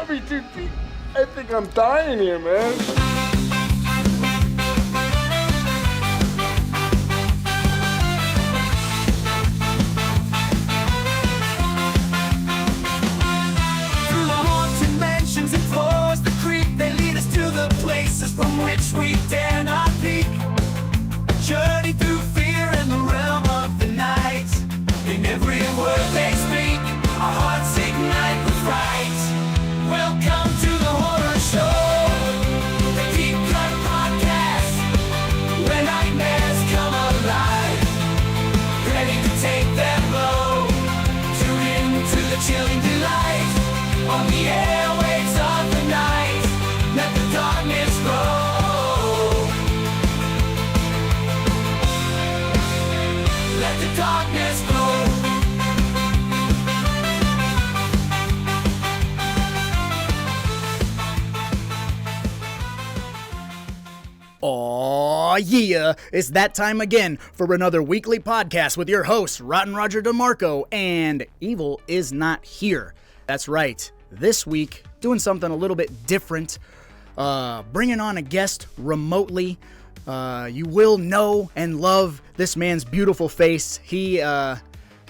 happy, dude. I think I'm dying here, man. From which we dare not peek, a journey through fear in the realm of the night. In every word they speak, our hearts ignite with fright. Welcome to the horror show, the deep cut podcast, where nightmares come alive, ready to take their blow. Tune into the chilling delight on the airwaves of the night. Let the darkness grow. Let the darkness grow. Aw, yeah, it's that time again for another weekly podcast with your hosts, Rotten Roger DeMarco and Evil Is Not Here. That's right, this week, doing something a little bit different. Bringing on a guest remotely. You will know and love this man's beautiful face. He and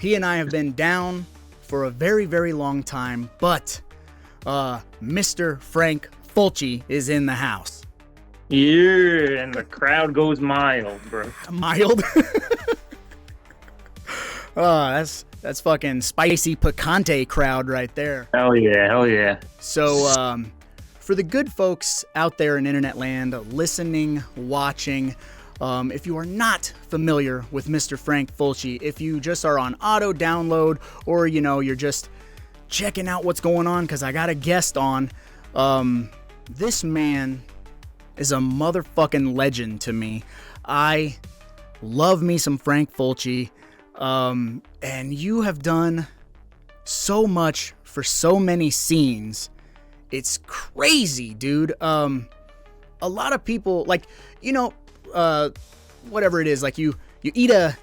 I have been down for a very, very long time, but Mr. Frank Fulci is in the house. Yeah, and the crowd goes mild, bro. Mild? That's fucking spicy picante crowd right there. Hell yeah, hell yeah. So, for the good folks out there in internet land, listening, watching, if you are not familiar with Mr. Frank Fulci, if you just are on auto download or, you're just checking out what's going on because I got a guest on, this man is a motherfucking legend to me. I love me some Frank Fulci, and you have done so much for so many scenes. It's crazy, dude. A lot of people, like, whatever it is, like you eat a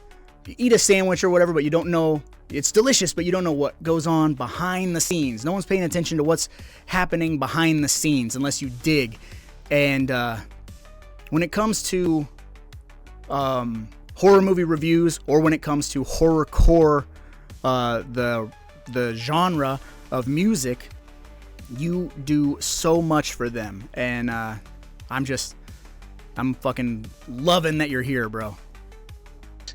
sandwich or whatever, but you don't know, it's delicious, but you don't know what goes on behind the scenes. No one's paying attention to what's happening behind the scenes unless you dig. And when it comes to horror movie reviews, or when it comes to horrorcore, the genre of music, you do so much for them, and I'm fucking loving that you're here, bro.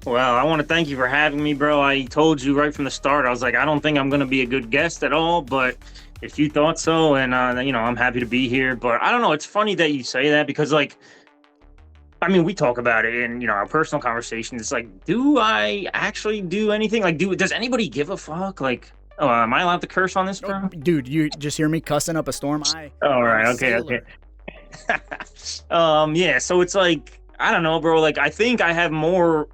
Well, I want to thank you for having me, bro. I told you right from the start, I was like, I don't think I'm going to be a good guest at all, but if you thought so, and I'm happy to be here. But I don't know, it's funny that you say that, because like, I mean, we talk about it in, our personal conversations. It's like, do I actually do anything? Like, does anybody give a fuck? Like, oh, am I allowed to curse on this, bro? Dude, you just hear me cussing up a storm? All right, okay. Yeah, so it's like, I don't know, bro. Like, I think I have more,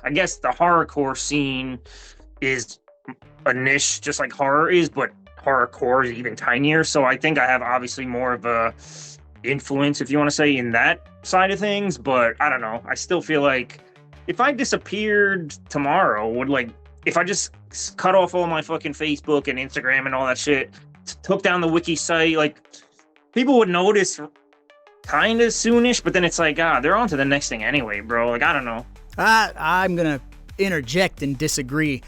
I guess the horrorcore scene is a niche, just like horror is, but horrorcore is even tinier. So I think I have obviously more of a influence, if you want to say, in that side of things. But I don't know. I still feel like if I disappeared tomorrow, if I just cut off all my fucking Facebook and Instagram and all that shit, took down the Wiki site, like, people would notice kind of soonish, but then it's like, they're on to the next thing anyway, bro. Like, I don't know. I'm going to interject and disagree.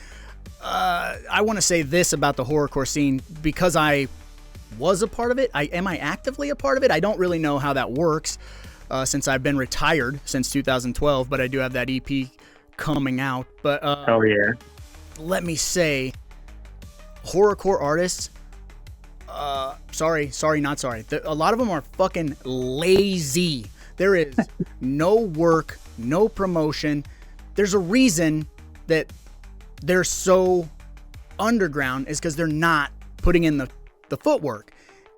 I want to say this about the horrorcore scene, because I was a part of it. Am I actively a part of it? I don't really know how that works, since I've been retired since 2012, but I do have that EP coming out. But hell yeah. Let me say, horrorcore artists, not sorry. A lot of them are fucking lazy. There is no work, no promotion. There's a reason that they're so underground, is because they're not putting in the footwork.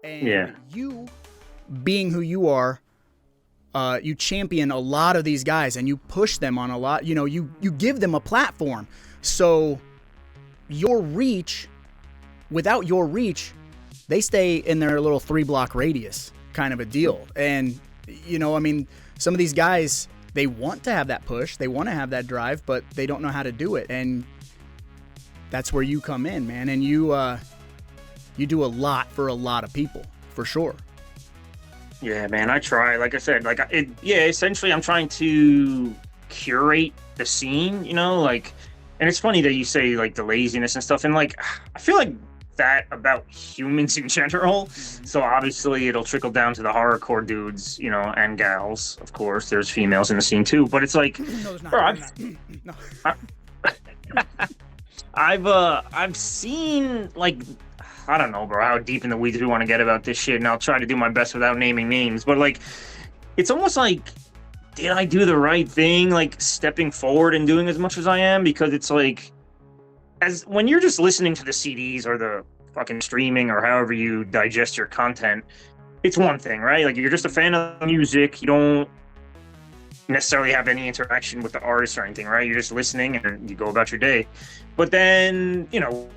And you, being who you are, you champion a lot of these guys, and you push them on a lot. You give them a platform. So without your reach, they stay in their little 3-block radius kind of a deal. And, some of these guys, they want to have that push, they want to have that drive, but they don't know how to do it. And that's where you come in, man. And you do a lot for a lot of people, for sure. Yeah, man, I try. Like I said, essentially, I'm trying to curate the scene, like, and it's funny that you say like the laziness and stuff, and like, I feel like that about humans in general. So obviously, it'll trickle down to the horrorcore dudes, and gals. Of course, there's females in the scene too, but it's like, No, there's not. bro, No. I've seen, like, I don't know, bro, how deep in the weeds we want to get about this shit, and I'll try to do my best without naming names, but like, it's almost like, did I do the right thing, like stepping forward and doing as much as I am? Because it's like, as when you're just listening to the CDs or the fucking streaming or however you digest your content, it's one thing, right? Like, you're just a fan of music, you don't necessarily have any interaction with the artist or anything, right? You're just listening and you go about your day. But then,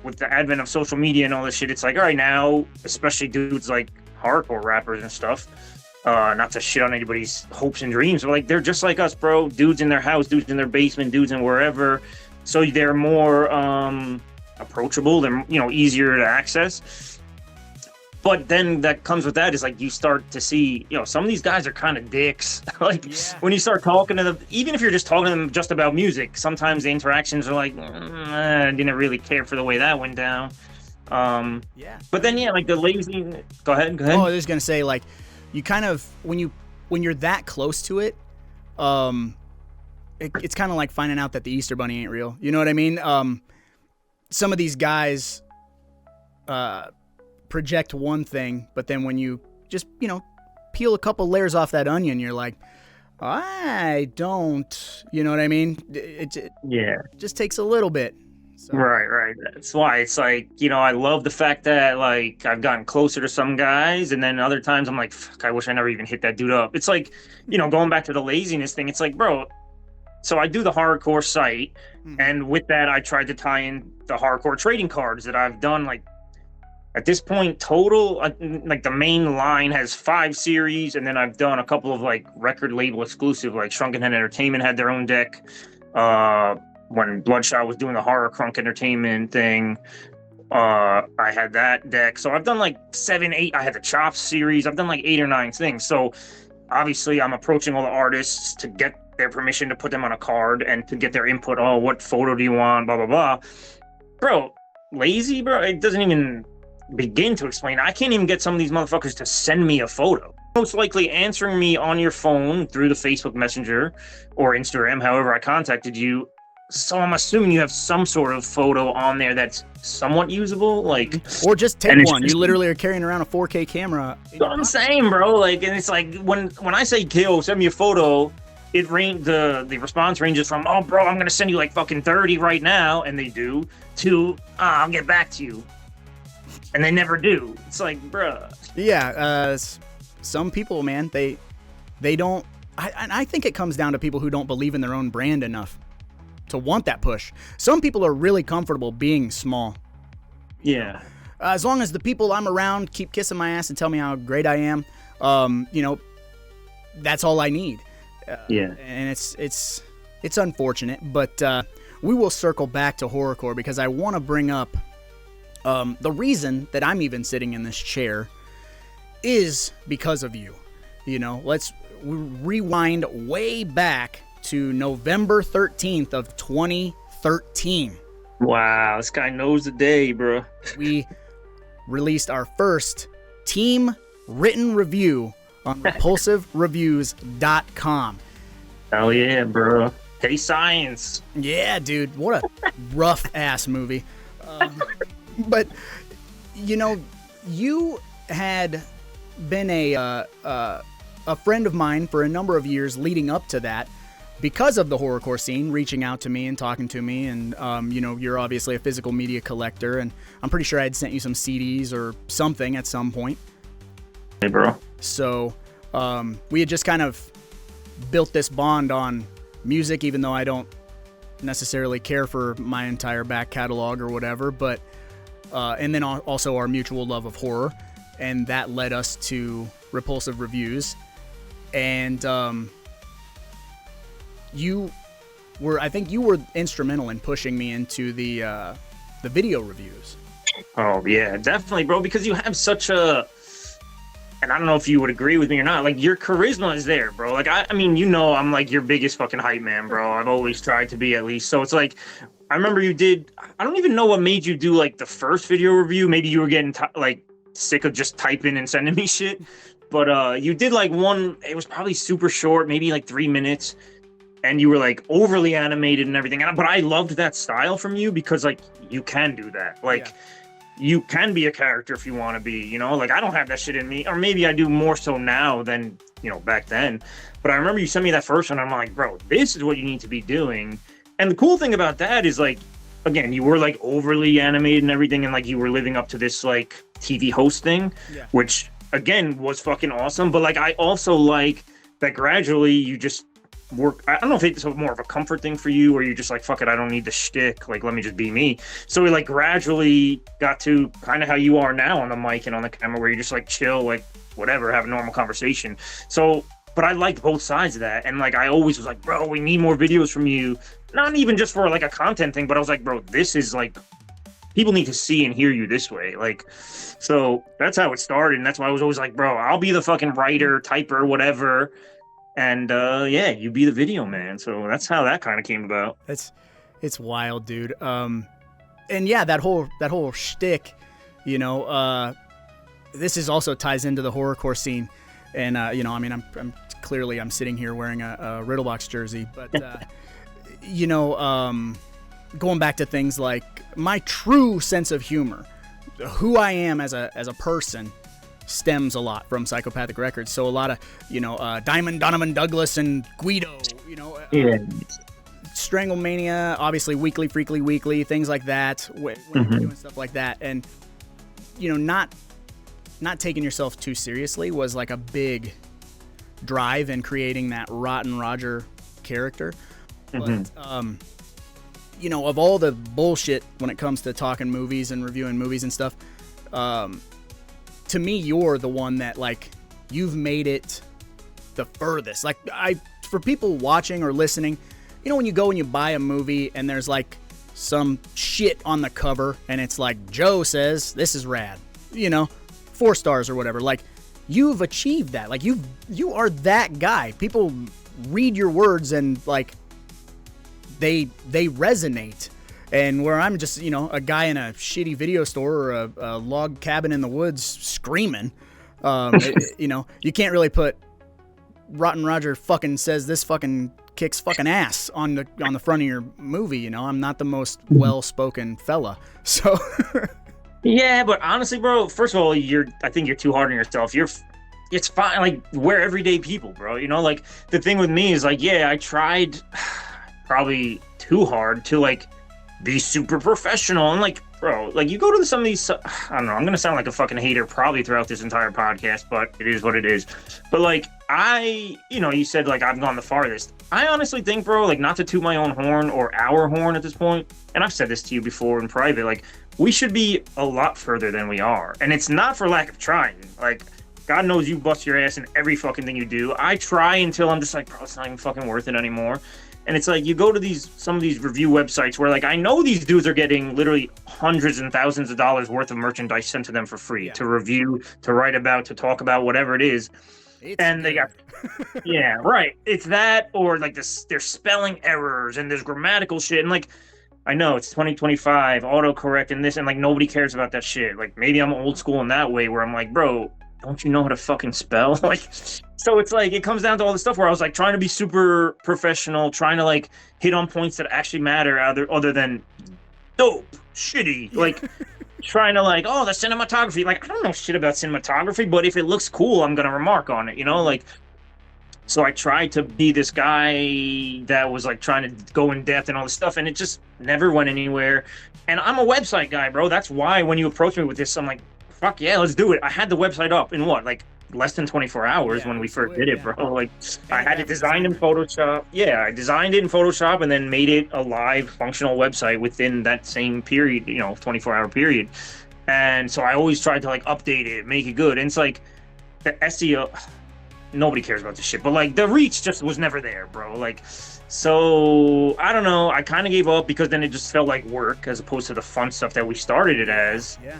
with the advent of social media and all this shit, it's like, all right, now, especially dudes like hardcore rappers and stuff, not to shit on anybody's hopes and dreams, but like, they're just like us, bro. Dudes in their house, dudes in their basement, dudes in wherever. So they're more approachable, they're, easier to access. But then that comes with that is like, you start to see, some of these guys are kind of dicks. Like, when you start talking to them, even if you're just talking to them just about music, sometimes the interactions are like, I didn't really care for the way that went down. But then, like the lazy. Go ahead. Oh, I was gonna say, like, you kind of when you're that close to it, it's kind of like finding out that the Easter Bunny ain't real. You know what I mean? Some of these guys project one thing, but then when you just, peel a couple layers off that onion, you're like, I don't, you know what I mean? It just takes a little bit. So. Right. That's why it's like, I love the fact that, like, I've gotten closer to some guys, and then other times I'm like, fuck, I wish I never even hit that dude up. It's like, going back to the laziness thing, it's like, bro, so I do the horrorcore site, and with that, I tried to tie in the horrorcore trading cards that I've done, like, at this point, total, like, the main line has 5 series, and then I've done a couple of, like, record label exclusive, like Shrunken Head Entertainment had their own deck. When Bloodshot was doing the Horror Crunk Entertainment thing, I had that deck. So I've done, like, 7, 8. I had the Chops series. I've done, like, 8 or 9 things. So obviously, I'm approaching all the artists to get their permission to put them on a card and to get their input. Oh, what photo do you want? Blah, blah, blah. Bro, lazy, bro? It doesn't even begin to explain. I can't even get some of these motherfuckers to send me a photo. Most likely answering me on your phone through the Facebook Messenger or Instagram, however I contacted you. So I'm assuming you have some sort of photo on there that's somewhat usable, like, or just take one. You literally are carrying around a 4K camera. That's what I'm saying, bro. Like, and it's like, when I say, "Kill, send me a photo," the response ranges from, "Oh, bro, I'm gonna send you like fucking 30 right now," and they do, to, "I'll get back to you," and they never do. It's like, bruh. Yeah, some people, man, they don't. I think it comes down to people who don't believe in their own brand enough to want that push. Some people are really comfortable being small. Yeah. As long as the people I'm around keep kissing my ass and tell me how great I am, that's all I need. And it's unfortunate, but we will circle back to horrorcore because I want to bring up the reason that I'm even sitting in this chair is because of you. Let's rewind way back to November 13th of 2013. Wow, this guy knows the day, bro. We released our first team written review on repulsivereviews.com. Hell yeah, bro. Hey, science. Yeah, dude. What a rough ass movie. But, you had been a friend of mine for a number of years leading up to that because of the horrorcore scene, reaching out to me and talking to me. And, you're obviously a physical media collector, and I'm pretty sure I had sent you some CDs or something at some point. Hey, bro. So we had just kind of built this bond on music, even though I don't necessarily care for my entire back catalog or whatever. But and then also our mutual love of horror, and that led us to Repulsive Reviews. And I think you were instrumental in pushing me into the video reviews. Oh yeah, definitely, bro. Because you have such a, and I don't know if you would agree with me or not. Like your charisma is there, bro. Like I mean, I'm like your biggest fucking hype man, bro. I've always tried to be at least. So it's like, I remember you did. I don't even know what made you do like the first video review. Maybe you were getting like sick of just typing and sending me shit. But you did like one. It was probably super short, maybe like 3 minutes, and you were like overly animated and everything. But I loved that style from you because like you can do that. Like. Yeah. You can be a character if you want to be, like I don't have that shit in me, or maybe I do more so now than, back then. But I remember you sent me that first one. I'm like, bro, this is what you need to be doing. And the cool thing about that is like, again, you were like overly animated and everything. And like, you were living up to this like TV host thing, which again was fucking awesome. But like, I also like that gradually you just work. I don't know if it's more of a comfort thing for you, or you're just like, fuck it, I don't need the shtick. Like, let me just be me. So we like gradually got to kind of how you are now on the mic and on the camera, where you're just like chill, like whatever, have a normal conversation. So, but I liked both sides of that. And like, I always was like, bro, we need more videos from you. Not even just for like a content thing, but I was like, bro, this is like, people need to see and hear you this way. Like, so that's how it started. And that's why I was always like, bro, I'll be the fucking writer, typer, whatever. And yeah, you be the video man. So that's how that kind of came about. It's wild, dude. And yeah, that whole shtick, this is also ties into the horrorcore scene. And I mean, I'm clearly sitting here wearing a Riddlebox jersey, but going back to things like my true sense of humor, who I am as a person, stems a lot from Psychopathic Records. So a lot of, Diamond, Donovan Douglas, and Guido, Stranglemania, obviously Weekly, Freakly Weekly, things like that, when you're doing stuff like that. And, not taking yourself too seriously was like a big drive in creating that Rotten Roger character. But, of all the bullshit when it comes to talking movies and reviewing movies and stuff, to me, you're the one that, like, you've made it the furthest. Like, for people watching or listening, when you go and you buy a movie and there's, like, some shit on the cover and it's like, Joe says, this is rad, 4 stars or whatever. Like, you've achieved that. Like, you are that guy. People read your words and, like, they resonate. And where I'm just, a guy in a shitty video store or a log cabin in the woods screaming, you can't really put Rotten Roger fucking says this fucking kicks fucking ass on the front of your movie. I'm not the most well-spoken fella. So yeah, but honestly, bro, first of all, I think you're too hard on yourself. It's fine. Like, we're everyday people, bro. Like, the thing with me is like, yeah, I tried probably too hard to like be super professional. And like, bro, like you go to some of these, I don't know, I'm going to sound like a fucking hater probably throughout this entire podcast, but it is what it is. But like, you said like I've gone the farthest. I honestly think, bro, like not to toot my own horn or our horn at this point, and I've said this to you before in private, like we should be a lot further than we are. And it's not for lack of trying. Like, God knows you bust your ass in every fucking thing you do. I try until I'm just like, bro, it's not even fucking worth it anymore. And it's like, you go to some of these review websites where like, I know these dudes are getting literally hundreds and thousands of dollars worth of merchandise sent to them for free to review, to write about, to talk about, whatever it is. They got, yeah, right. It's that, or like this, there's spelling errors and there's grammatical shit. And like, I know it's 2025, autocorrect and this, and like nobody cares about that shit. Like maybe I'm old school in that way where I'm like, bro, don't you know how to fucking spell? Like, so it's like, it comes down to all this stuff where I was like trying to be super professional, trying to like hit on points that actually matter other than dope, shitty, like trying to like, oh, the cinematography. Like, I don't know shit about cinematography, but if it looks cool, I'm going to remark on it, like, so I tried to be this guy that was like trying to go in depth and all this stuff, and it just never went anywhere. And I'm a website guy, bro. That's why when you approach me with this, I'm like, fuck yeah, let's do it. I had the website up in what, like less than 24 hours when we first did it, bro. Like, I had it designed in Photoshop. Yeah, I designed it in Photoshop and then made it a live functional website within that same period, 24-hour period. And so I always tried to like update it, make it good. And it's like the SEO. nobody cares about this shit. But like the reach just was never there, bro. Like, so I don't know. I kind of gave up because then it just felt like work as opposed to the fun stuff that we started it as. Yeah.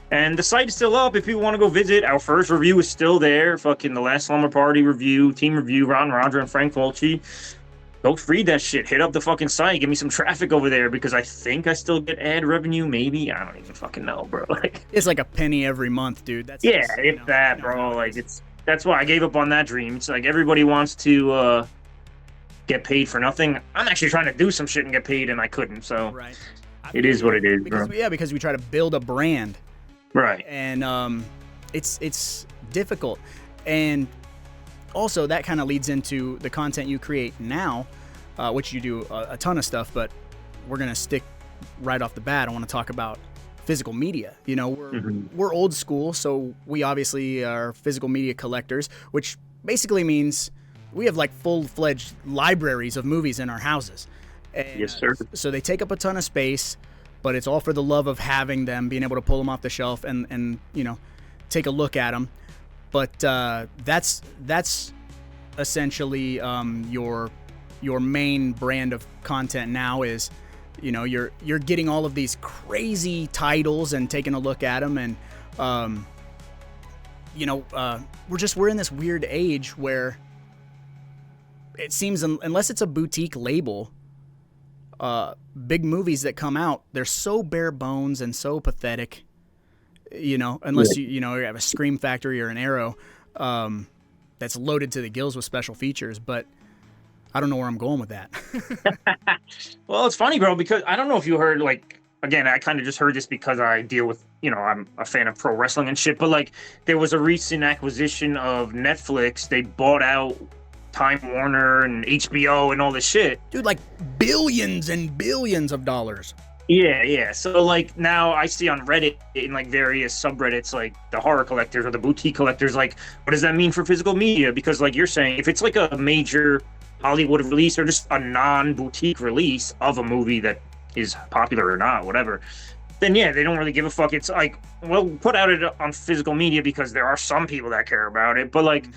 And the site is still up if people want to go visit. Our first review is still there. Fucking the last Slumber Party review, team review, Ron Roger and Frank Fulci. Go read that shit. Hit up the fucking site. Give me some traffic over there because I think I still get ad revenue. Maybe I don't even fucking know, bro. Like it's like a penny every month, dude. That's yeah, just, if that, bro. Like that's why I gave up on that dream. It's like everybody wants to get paid for nothing. I'm actually trying to do some shit and get paid, and I couldn't. So right. it is what it is, because, bro. yeah, because we try to build a brand, right? And it's difficult, and also that kind of leads into the content you create now, which you do a ton of stuff. But we're gonna stick right off the bat. I want to talk about physical media. You know, we're old school, so we obviously are physical media collectors, which basically means we have like full-fledged libraries of movies in our houses. And, yes, sir. So they take up a ton of space, but it's all for the love of having them, being able to pull them off the shelf and you know, take a look at them. But that's essentially your main brand of content now is, you know, you're getting all of these crazy titles and taking a look at them, and you know, we're in this weird age where it seems unless it's a boutique label, big movies that come out, they're so bare bones and so pathetic, you know, unless you have a Scream Factory or an Arrow that's loaded to the gills with special features. But I don't know where I'm going with that. Well, it's funny, bro, because I don't know if you heard, like, again, I kind of just heard this because I deal with, you know, I'm a fan of pro wrestling and shit, but like there was a recent acquisition of Netflix. They bought out Time Warner and HBO and all this shit. Dude, like billions and billions of dollars. Yeah. So like now I see on Reddit in like various subreddits, like the horror collectors or the boutique collectors, like, what does that mean for physical media? Because like you're saying, if it's like a major Hollywood release or just a non-boutique release of a movie that is popular or not, whatever, then yeah, they don't really give a fuck. It's like, well, put out it on physical media because there are some people that care about it, but like,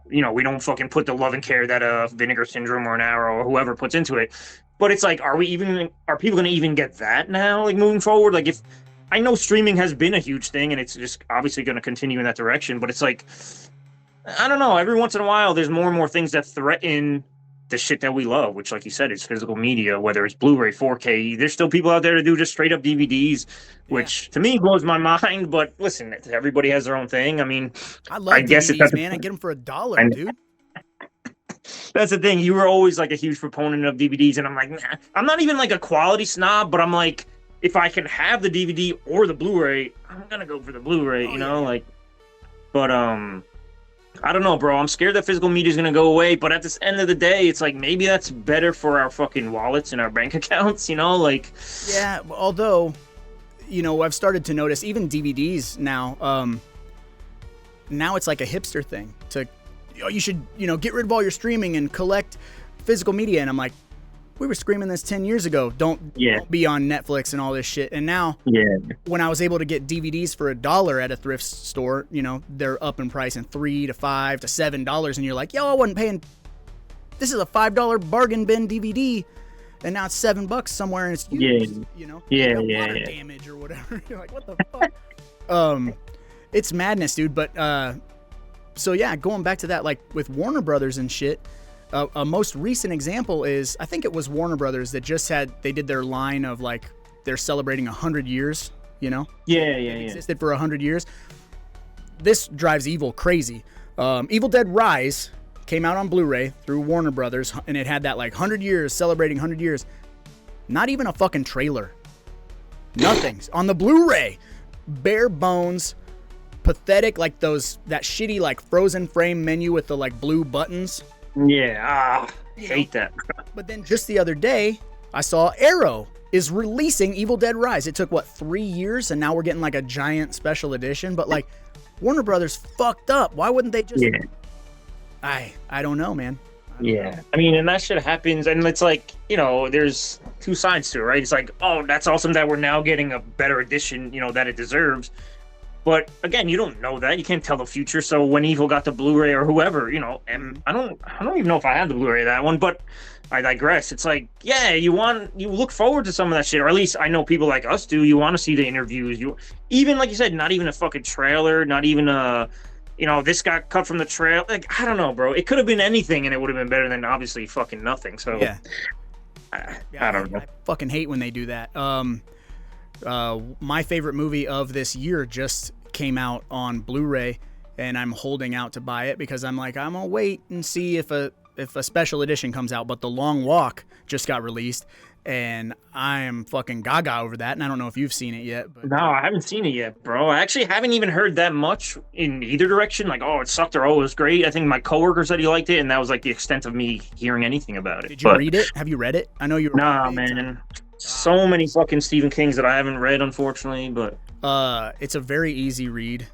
you know, we don't fucking put the love and care that Vinegar Syndrome or an Arrow or whoever puts into it. But it's like, are people going to even get that now, like moving forward? Like, if I know streaming has been a huge thing and it's just obviously going to continue in that direction, but it's like, I don't know, every once in a while there's more and more things that threaten the shit that we love, which, like you said, is physical media, whether it's Blu-ray, 4K. There's still people out there to do just straight up DVDs, which to me blows my mind. But listen, everybody has their own thing. I mean, I love DVDs, man. I get them for $1, dude. That's the thing. You were always like a huge proponent of DVDs, and I'm like, nah. I'm not even like a quality snob, but I'm like, if I can have the DVD or the Blu-ray, I'm gonna go for the Blu-ray. You know, like, but I don't know, bro. I'm scared that physical media is going to go away, but at this end of the day, it's like maybe that's better for our fucking wallets and our bank accounts, you know? Like, yeah, although, you know, I've started to notice even DVDs now, now it's like a hipster thing to, you should, you know, get rid of all your streaming and collect physical media. And I'm like, we were screaming this 10 years ago. Don't be on Netflix and all this shit. And now, when I was able to get DVDs for $1 at a thrift store, you know, they're up in price in $3 to $5 to $7. And you're like, yo, I wasn't paying. This is a $5 bargain bin DVD. And now it's $7 somewhere and it's used, you know? Water damage or whatever. You're like, what the fuck? It's madness, dude. But, so yeah, going back to that, like with Warner Brothers and shit, a most recent example is, I think it was Warner Brothers that just they did their line of like, they're celebrating 100 years, you know? It existed for 100 years. This drives Evil crazy. Evil Dead Rise came out on Blu-ray through Warner Brothers, and it had that like 100 years, celebrating 100 years. Not even a fucking trailer. Nothing. On the Blu-ray, bare bones, pathetic, like that shitty like frozen frame menu with the like blue buttons. Hate that. But then just the other day, I saw Arrow is releasing Evil Dead Rise. It took, 3 years, and now we're getting like a giant special edition. But like, Warner Brothers fucked up. Why wouldn't they just... I don't know, man. I mean, and that shit happens, and it's like, you know, there's two sides to it, right? It's like, oh, that's awesome that we're now getting a better edition, you know, that it deserves. But again, you don't know that. You can't tell the future. So when Evil got the Blu-ray or whoever, and I don't even know if I have the Blu-ray of that one, but I digress. It's like, yeah, you look forward to some of that shit, or at least I know people like us do. You want to see the interviews. You even, like you said, not even a fucking trailer, not even a, this got cut from the trail. Like, I don't know, bro. It could have been anything, and it would have been better than obviously fucking nothing. So yeah, I don't know. I fucking hate when they do that. My favorite movie of this year just came out on Blu-ray, and I'm holding out to buy it because I'm like, I'm gonna wait and see if a special edition comes out. But The Long Walk just got released, and I am fucking gaga over that. And I don't know if you've seen it yet. But No, I haven't seen it yet, bro. I actually haven't even heard that much in either direction. Like, oh, it sucked or oh, it was great. I think my coworker said he liked it, and that was like the extent of me hearing anything about it. Did you read it? Have you read it? I know you were. Nah, man. So many fucking Stephen Kings that I haven't read, unfortunately, but it's a very easy read,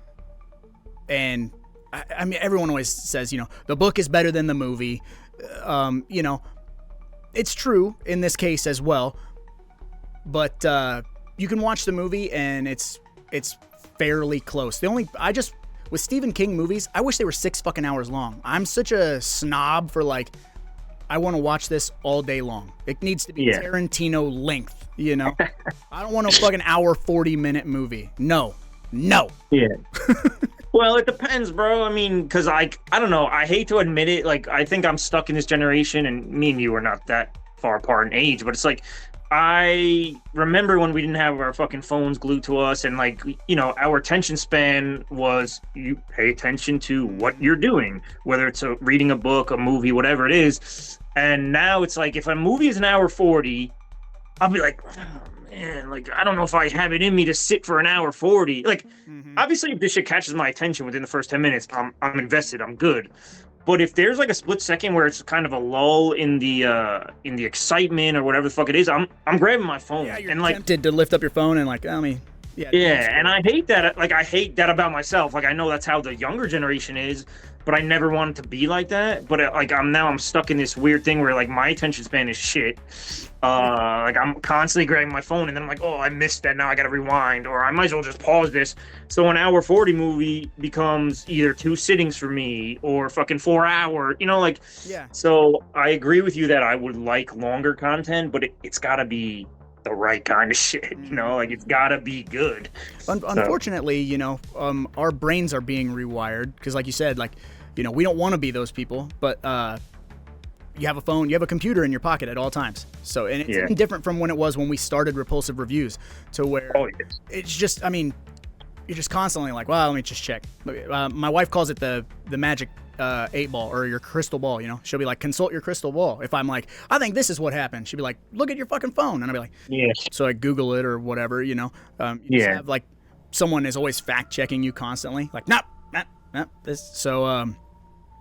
and I mean, everyone always says, the book is better than the movie. It's true in this case as well, but you can watch the movie and it's fairly close. With Stephen King movies, I wish they were 6 fucking hours long. I'm such a snob for like, I want to watch this all day long. It needs to be Tarantino length, I don't want a fucking hour 40-minute movie. No. Yeah. Well, it depends, bro. I mean, because I don't know. I hate to admit it. Like, I think I'm stuck in this generation, and me and you are not that far apart in age, but it's like, I remember when we didn't have our fucking phones glued to us, and like, our attention span was, you pay attention to what you're doing, whether it's reading a book, a movie, whatever it is. And now it's like, if a movie is an hour 40, I'll be like, oh, man, like, I don't know if I have it in me to sit for an hour 40. Like, obviously, if this shit catches my attention within the first 10 minutes, I'm invested, I'm good. But if there's like a split second where it's kind of a lull in the excitement or whatever the fuck it is, I'm grabbing my phone. Yeah, you're and like tempted to lift up your phone and like, yeah, and I hate that. Like, I hate that about myself. Like, I know that's how the younger generation is, but I never wanted to be like that. But like, I'm stuck in this weird thing where like my attention span is shit. Like, I'm constantly grabbing my phone, and then I'm like, oh, I missed that. Now I gotta rewind, or I might as well just pause this. So an hour 40 movie becomes either 2 sittings for me or fucking 4 hours. Like, yeah. So I agree with you that I would like longer content, but it's gotta be the right kind of shit. Like, it's gotta be good. Unfortunately, our brains are being rewired because, like you said, like, we don't want to be those people, but you have a phone, you have a computer in your pocket at all times. So, and it's even different from when it was when we started Repulsive Reviews, to where it's just, I mean, you're just constantly like, well, let me just check. My wife calls it the magic 8 ball, or your crystal ball. She'll be like, consult your crystal ball. If I'm like, I think this is what happened, she'll be like, look at your fucking phone, and I'll be like, yeah. So I Google it or whatever. You just have like someone is always fact checking you constantly, like, nope, this. So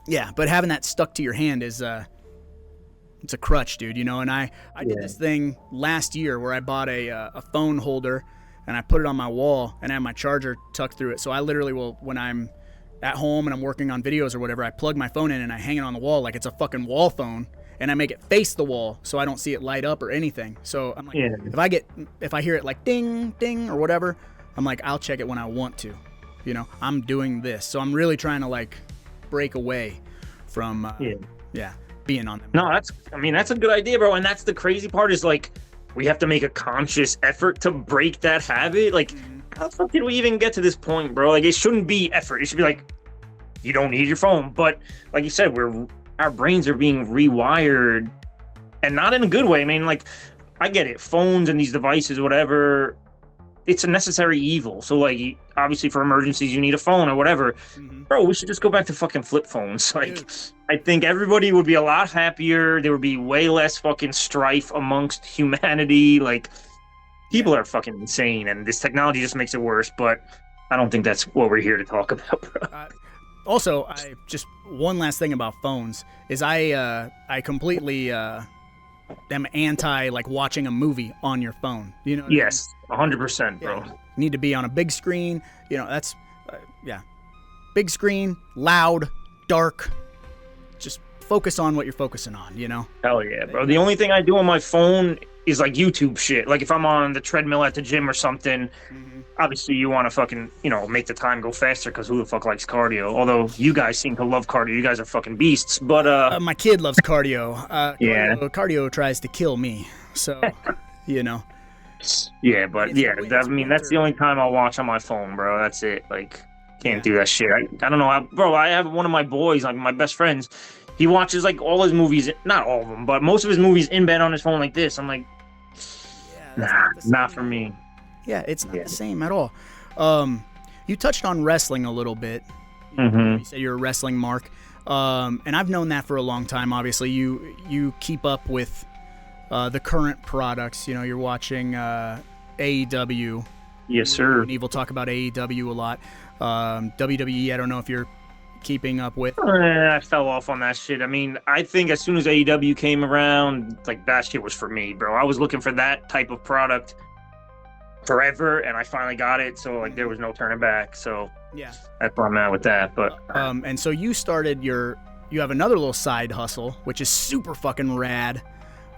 yeah, but having that stuck to your hand is it's a crutch, dude. And I did this thing last year where I bought a phone holder, and I put it on my wall, and I have my charger tucked through it. So I literally will, when I'm at home and I'm working on videos or whatever, I plug my phone in and I hang it on the wall like it's a fucking wall phone, and I make it face the wall so I don't see it light up or anything. So I'm like, if I hear it like ding, ding or whatever, I'm like, I'll check it when I want to. I'm doing this. So I'm really trying to like break away from being on them. No, that's a good idea, bro. And that's the crazy part, is like, we have to make a conscious effort to break that habit. Like, how the fuck did we even get to this point, bro? Like, it shouldn't be effort. It should be like, you don't need your phone. But like you said, our brains are being rewired, and not in a good way. I mean, like, I get it. Phones and these devices, whatever, it's a necessary evil. So like, obviously for emergencies, you need a phone or whatever. Bro, we should just go back to fucking flip phones. Like, I think everybody would be a lot happier. There would be way less fucking strife amongst humanity. Like, people are fucking insane, and this technology just makes it worse. But I don't think that's what we're here to talk about, bro. Also, just one last thing about phones is I completely am anti like watching a movie on your phone. Yes, 100%, bro. You need to be on a big screen. That's big screen, loud, dark, just focus on what you're focusing on, you know? Hell yeah, bro. The only thing I do on my phone is like YouTube shit. Like if I'm on the treadmill at the gym or something, obviously you want to fucking, you know, make the time go faster because who the fuck likes cardio? Although you guys seem to love cardio. You guys are fucking beasts. But my kid loves cardio. Yeah. Cardio tries to kill me. So, you know. Yeah, but yeah, I mean, that's the only time I'll watch on my phone, bro. That's it. Like, can't do that shit. I don't know. Bro, I have one of my boys, like my best friends. He watches like all his movies, not all of them, but most of his movies in bed on his phone like this. I'm like, nah, not for me. Yeah, it's not the same at all. You touched on wrestling a little bit. Mm-hmm. You said you're a wrestling mark. And I've known that for a long time. Obviously, you keep up with the current products. You know, you're watching AEW. Yes, sir. And Evil talk about AEW a lot. WWE, I don't know if you're keeping up with. I fell off on that shit. I mean, I think as soon as AEW came around, like that shit was for me, bro. I was looking for that type of product forever, and I finally got it. So like, there was no turning back. So yeah, that's where I'm at with that. But and so you started you have another little side hustle, which is super fucking rad.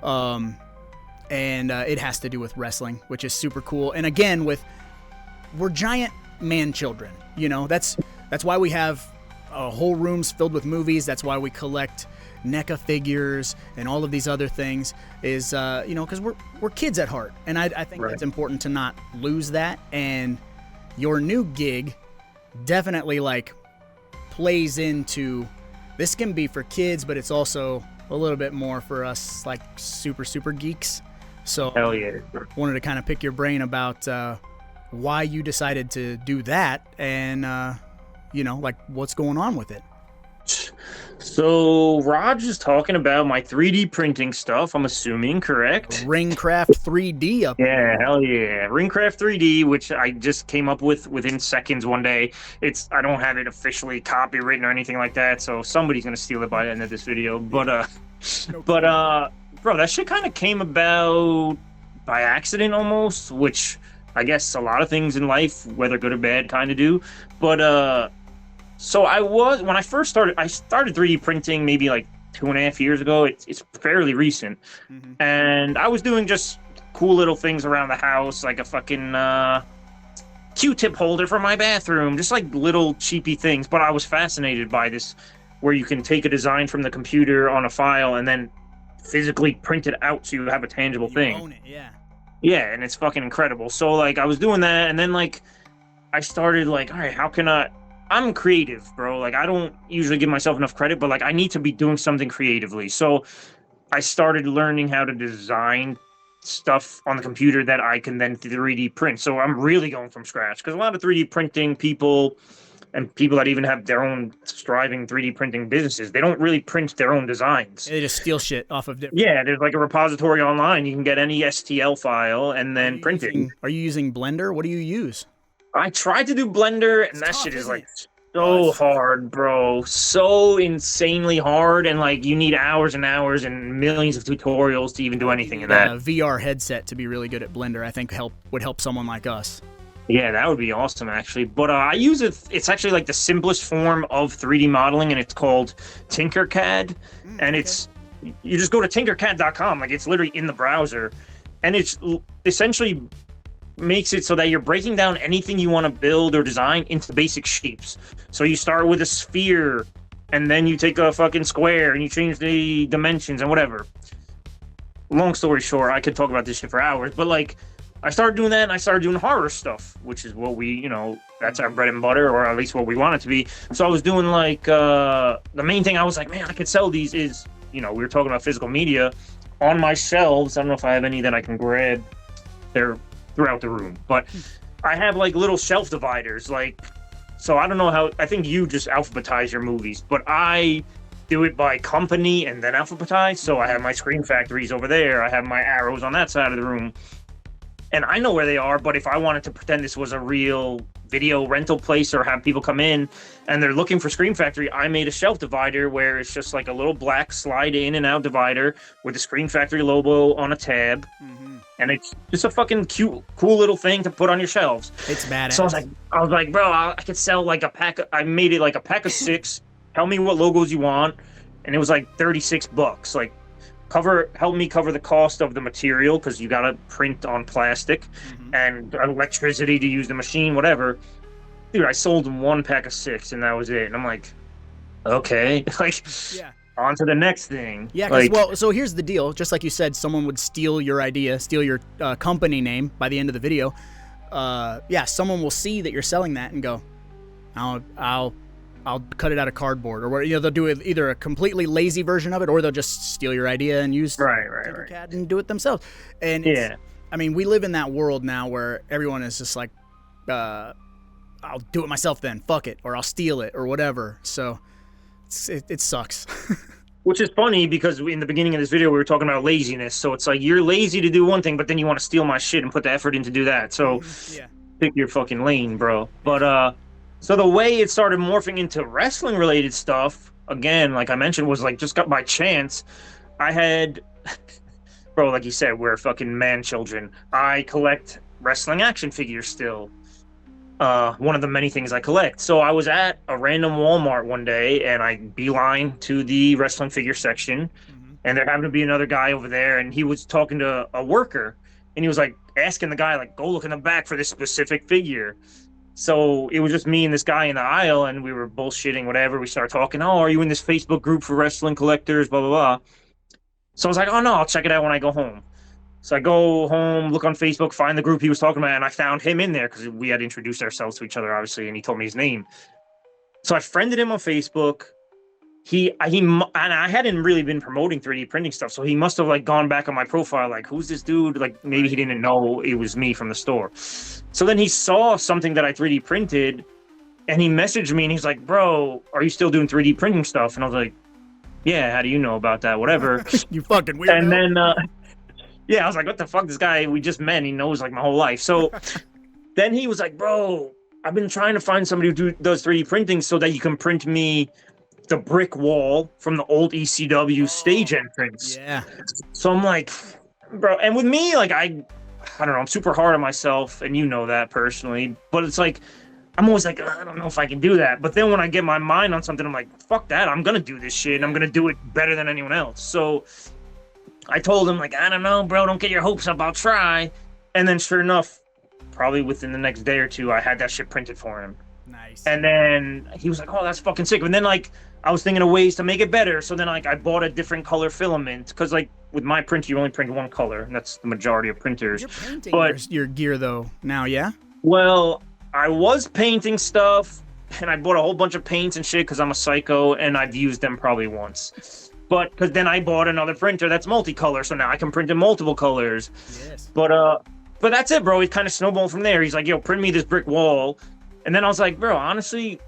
And it has to do with wrestling, which is super cool. And again, we're giant man children, you know, that's why we have whole rooms filled with movies. That's why we collect NECA figures and all of these other things is, you know, because we're kids at heart. And I think it's important to not lose that. And your new gig definitely like plays into, this can be for kids, but it's also a little bit more for us like super geeks. So hell yeah. Wanted to kind of pick your brain about why you decided to do that and, you know, like what's going on with it. So Raj is talking about my 3D printing stuff, I'm assuming, correct? Ringcraft 3D up. Yeah, hell yeah. Ringcraft 3D, which I just came up with within seconds one day. I don't have it officially copywritten or anything like that, so somebody's gonna steal it by the end of this video. But bro, that shit kind of came about by accident almost, which I guess a lot of things in life, whether good or bad, kind of do. But so when I first started, I started 3D printing maybe like 2.5 years ago. It's fairly recent. And I was doing just cool little things around the house, like a fucking Q-tip holder for my bathroom, just like little cheapy things. But I was fascinated by this, where you can take a design from the computer on a file and then physically print it out so you have a tangible thing. Own it, yeah. Yeah, and it's fucking incredible. So like I was doing that, and then like I started like, all right, how can I'm creative, bro. Like I don't usually give myself enough credit, but like I need to be doing something creatively. So I started learning how to design stuff on the computer that I can then 3D print. So I'm really going from scratch, because a lot of 3D printing people and people that even have their own striving 3D printing businesses, they don't really print their own designs. They just steal shit off of different. Yeah, there's like a repository online. You can get any STL file and then print it. Are you using Blender? What do you use? I tried to do Blender, and that shit is like so hard, bro. So insanely hard, and like you need hours and hours and millions of tutorials to even do anything in that. A VR headset to be really good at Blender, I think would help someone like us. Yeah, that would be awesome, actually. But I use it. It's actually like the simplest form of 3D modeling, and it's called Tinkercad. And you just go to tinkercad.com, like it's literally in the browser, and it's essentially makes it so that you're breaking down anything you want to build or design into basic shapes. So you start with a sphere, and then you take a fucking square and you change the dimensions and whatever. Long story short, I could talk about this shit for hours, but like I started doing that, and I started doing horror stuff, which is what we, you know, that's our bread and butter, or at least what we want it to be. So I was doing like the main thing I was like, man, I could sell these is, you know, we were talking about physical media on my shelves. I don't know if I have any that I can grab. They're throughout the room, but I have like little shelf dividers, like, so I don't know how, I think you just alphabetize your movies, but I do it by company and then alphabetize. So I have my Screen Factories over there, I have my Arrows on that side of the room, and I know where they are. But if I wanted to pretend this was a real video rental place or have people come in and they're looking for Screen Factory, I made a shelf divider where it's just like a little black slide in and out divider with the Screen Factory logo on a tab. And it's just a fucking cute, cool little thing to put on your shelves. It's badass. So I was like, bro, I could sell like I made it like a pack of 6. Tell me what logos you want, and it was like $36. Like, help me cover the cost of the material because you gotta print on plastic and electricity to use the machine, whatever. Dude, I sold him 1 pack of 6, and that was it. And I'm like, okay, like, Yeah. on to the next thing. Yeah, like, well, so here's the deal. Just like you said, someone would steal your idea, steal your company name by the end of the video. Yeah, someone will see that you're selling that and go, I'll cut it out of cardboard, or they'll do either a completely lazy version of it, or they'll just steal your idea and use CAD and do it themselves. And I mean, we live in that world now where everyone is just like, I'll do it myself then, fuck it, or I'll steal it, or whatever. So it sucks. Which is funny because in the beginning of this video, we were talking about laziness. So it's like, you're lazy to do one thing, but then you want to steal my shit and put the effort in to do that. So pick your fucking lane, bro. But, so the way it started morphing into wrestling related stuff, again, like I mentioned, was like just got by chance. I had, bro, like you said, we're fucking man children. I collect wrestling action figures still. One of the many things I collect. So I was at a random Walmart one day, and I beeline to the wrestling figure section, and there happened to be another guy over there, and he was talking to a worker, and he was like asking the guy, like, go look in the back for this specific figure. So it was just me and this guy in the aisle, and we were bullshitting, whatever. We started talking, oh, are you in this Facebook group for wrestling collectors, blah, blah, blah. So I was like, oh, no, I'll check it out when I go home. So I go home, look on Facebook, find the group he was talking about, and I found him in there because we had introduced ourselves to each other, obviously, and he told me his name. So I friended him on Facebook. And I hadn't really been promoting 3D printing stuff, so he must have like gone back on my profile, like, who's this dude? Like, maybe he didn't know it was me from the store. So then he saw something that I 3D printed, and he messaged me, and he's like, bro, are you still doing 3D printing stuff? And I was like, yeah, how do you know about that? Whatever. You fucking weirdo. And then, yeah, I was like, what the fuck? This guy, we just met. He knows like my whole life. So then he was like, bro, I've been trying to find somebody who does 3D printing so that you can print me the brick wall from the old ECW stage entrance. Yeah. So I'm like, bro, and with me, like, I don't know, I'm super hard on myself, and you know that personally, but it's like, I'm always like, I don't know if I can do that. But then when I get my mind on something, I'm like, fuck that, I'm gonna do this shit, and I'm gonna do it better than anyone else. So I told him, like, I don't know, bro, don't get your hopes up, I'll try. And then sure enough, probably within the next day or two, I had that shit printed for him. Nice. And then he was like, oh, that's fucking sick. And then, like, I was thinking of ways to make it better. So then, like, I bought a different color filament. Because, like, with my printer, you only print one color. And that's the majority of printers. You're painting your gear, though, now, yeah? Well, I was painting stuff. And I bought a whole bunch of paints and shit because I'm a psycho. And I've used them probably once. But because then I bought another printer that's multicolor. So now I can print in multiple colors. Yes. But that's it, bro. It kind of snowballed from there. He's like, yo, print me this brick wall. And then I was like, bro, honestly,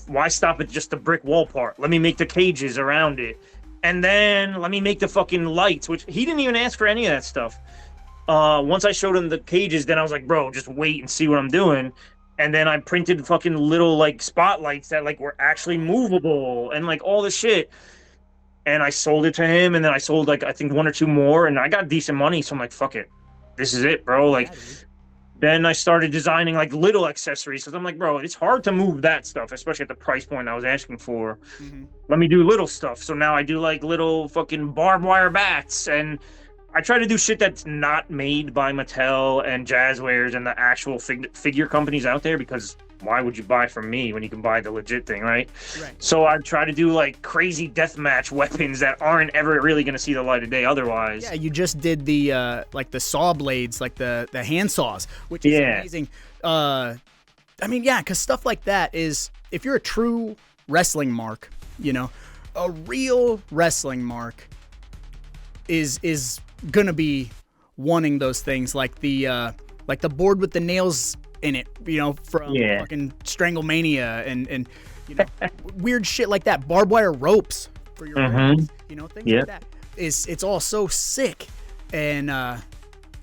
why stop at just the brick wall part? Let me make the cages around it. And then let me make the fucking lights, which he didn't even ask for any of that stuff. Once I showed him the cages, then I was like, bro, just wait and see what I'm doing. And then I printed fucking little, like, spotlights that, like, were actually movable and, like, all this shit. And I sold it to him, and then I sold, like, I think 1 or 2 more, and I got decent money, so I'm like, fuck it. This is it, bro. Like, then I started designing, like, little accessories, because I'm like, bro, it's hard to move that stuff, especially at the price point I was asking for. Let me do little stuff. So now I do, like, little fucking barbed wire bats, and I try to do shit that's not made by Mattel and Jazzwares and the actual figure companies out there, because why would you buy from me when you can buy the legit thing, right? So I try to do, like, crazy deathmatch weapons that aren't ever really going to see the light of day otherwise. Yeah, you just did the, like, the saw blades, like the hand saws, which is amazing. I mean, yeah, because stuff like that is, if you're a true wrestling mark, you know, a real wrestling mark is gonna be wanting those things, like the board with the nails in it, you know, from fucking Stranglemania and you know, weird shit like that. Barbed wire ropes for your rings, you know, things like that. It's all so sick, and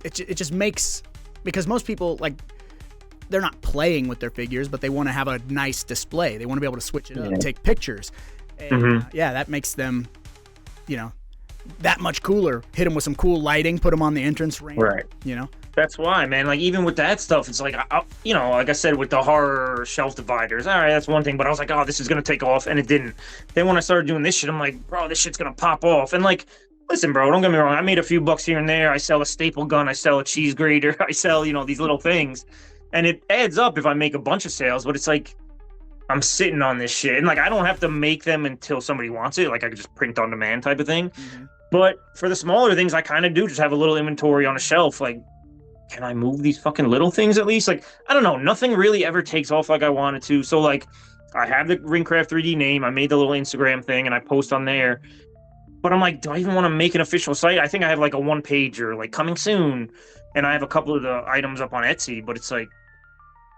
it just makes, because most people, like, they're not playing with their figures, but they want to have a nice display. They want to be able to switch it up, take pictures, and that makes them, you know, that much cooler. Hit them with some cool lighting, put them on the entrance ramp, you know. That's why, man. Like even with that stuff, it's like, you know, like I said, with the horror shelf dividers, all right, that's one thing. But I was like, oh, this is gonna take off, and it didn't. Then when I started doing this shit, I'm like, bro, this shit's gonna pop off. And like, listen, bro, don't get me wrong. I made a few bucks here and there. I sell a staple gun. I sell a cheese grater. I sell, you know, these little things, and it adds up if I make a bunch of sales. But it's like I'm sitting on this shit, and like I don't have to make them until somebody wants it. Like I could just print on demand type of thing. Mm-hmm. But for the smaller things, I kind of do just have a little inventory on a shelf, like. Can I move these fucking little things at least? Like, I don't know. Nothing really ever takes off like I wanted to. So, like, I have the Ringcraft 3D name. I made the little Instagram thing and I post on there. But I'm like, do I even want to make an official site? I think I have like a one pager, like coming soon. And I have a couple of the items up on Etsy. But it's like,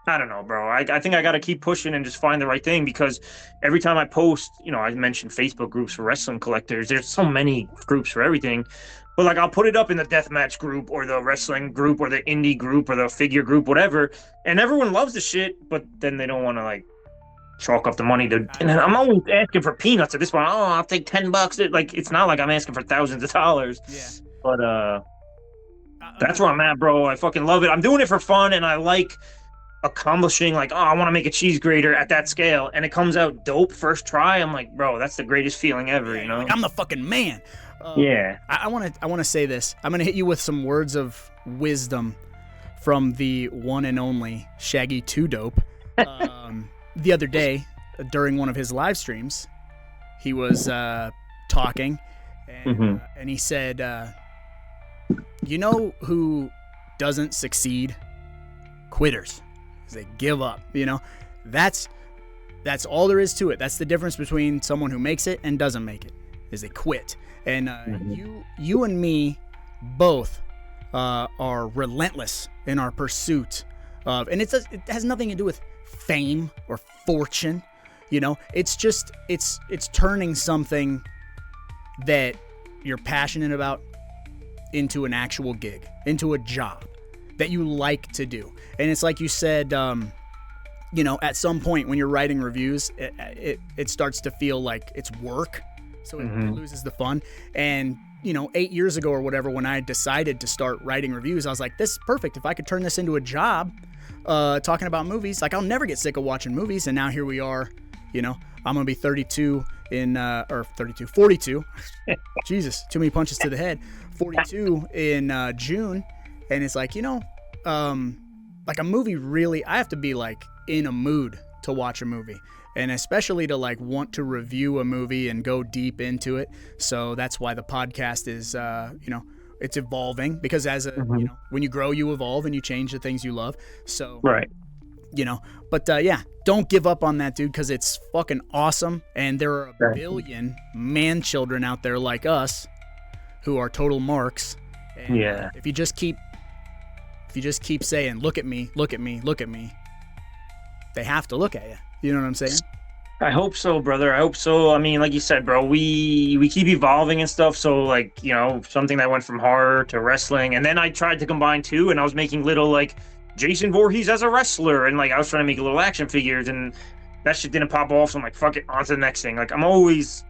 I don't know, bro. I think I got to keep pushing and just find the right thing because every time I post, you know, I mentioned Facebook groups for wrestling collectors. There's so many groups for everything. But like I'll put it up in the deathmatch group or the wrestling group or the indie group or the figure group, whatever, and everyone loves the shit, but then they don't want to like chalk up the money to. And then I'm always asking for peanuts at this point. Oh, I'll take $10. Like it's not like I'm asking for thousands of dollars. Yeah. But that's where I'm at, bro. I fucking love it. I'm doing it for fun, and I like accomplishing like, oh, I want to make a cheese grater at that scale, and it comes out dope first try. I'm like, bro, that's the greatest feeling ever. You know, like, I'm the fucking man. Yeah. I want to say this. I'm gonna hit you with some words of wisdom from the one and only Shaggy 2 Dope. The other day, during one of his live streams, he was talking, and he said, "You know who doesn't succeed? Quitters. They give up. You know, that's all there is to it. That's the difference between someone who makes it and doesn't make it. Is they quit." And you and me both are relentless in our pursuit of, and it has nothing to do with fame or fortune, you know. It's just it's turning something that you're passionate about into an actual gig, into a job that you like to do. And it's like you said, you know, at some point when you're writing reviews, it starts to feel like it's work. So it loses the fun. And, you know, 8 years ago or whatever, when I decided to start writing reviews, I was like, this is perfect. If I could turn this into a job, talking about movies, like I'll never get sick of watching movies. And now here we are, you know, I'm going to be 42 42. Jesus, too many punches to the head. 42 in June. And it's like, you know, like a movie really, I have to be like in a mood to watch a movie. And especially to like want to review a movie and go deep into it. So that's why the podcast is, you know, it's evolving because as a, you know, when you grow, you evolve and you change the things you love. So, right. You know, but yeah, don't give up on that, dude, because it's fucking awesome. And there are a billion man children out there like us who are total marks. And, yeah. If you just keep saying, look at me, look at me, look at me, they have to look at you. You know what I'm saying? I hope so, brother. I hope so. I mean, like you said, bro, we keep evolving and stuff. So, like, you know, something that went from horror to wrestling. And then I tried to combine two, and I was making little, like, Jason Voorhees as a wrestler. And, like, I was trying to make little action figures, and that shit didn't pop off. So I'm like, fuck it, on to the next thing. Like, I'm always,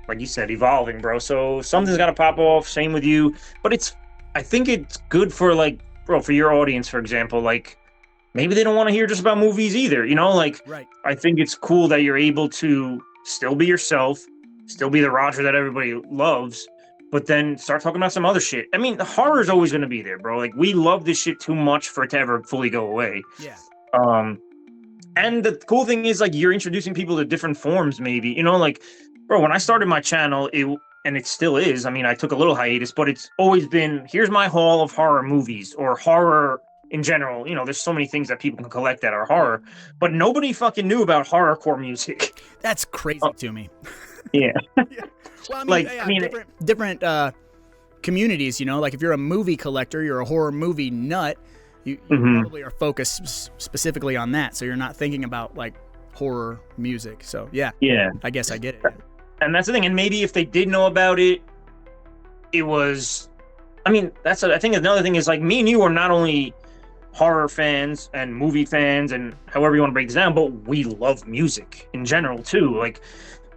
like you said, evolving, bro. So something's got to pop off. Same with you. But I think it's good for, like, bro, for your audience, for example, like, maybe they don't want to hear just about movies either, you know? Like, right. I think it's cool that you're able to still be yourself, still be the Roger that everybody loves, but then start talking about some other shit. I mean, horror is always going to be there, bro. Like, we love this shit too much for it to ever fully go away. Yeah. And the cool thing is, like, you're introducing people to different forms, maybe. You know, like, bro, when I started my channel, and it still is, I mean, I took a little hiatus, but it's always been, here's my haul of horror movies or horror in general. You know, there's so many things that people can collect that are horror, but nobody fucking knew about horrorcore music. That's crazy to me. Yeah. Yeah. Well, I mean, different communities, you know, like if you're a movie collector, you're a horror movie nut, you probably are focused specifically on that. So you're not thinking about like horror music. So yeah, I guess I get it. And that's the thing. And maybe if they did know about it, it was, I mean, I think another thing is like me and you are not only horror fans and movie fans and however you want to break this down, but we love music in general too. Like,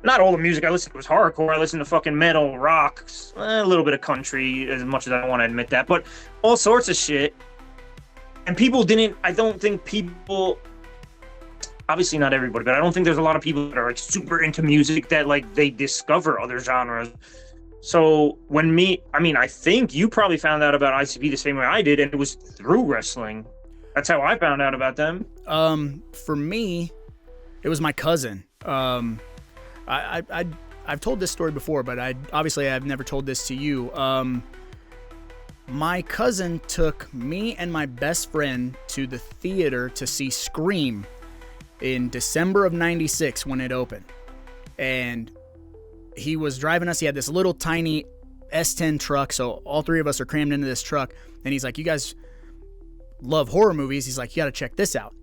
not all the music I listened to was horrorcore. I listened to fucking metal, rock, a little bit of country, as much as I don't want to admit that, but all sorts of shit. and people didn't. I don't think people. Obviously, not everybody, but I don't think there's a lot of people that are like super into music that like they discover other genres. So I think you probably found out about ICP the same way I did, and it was through wrestling. That's how I found out about them. For me, it was my cousin. I've told this story before, but I've never told this to you. My cousin took me and my best friend to the theater to see Scream in December of '96 when it opened. And he was driving us. He had this little tiny S10 truck, so all three of us are crammed into this truck. And he's like, you guys love horror movies. He's like, you got to check this out.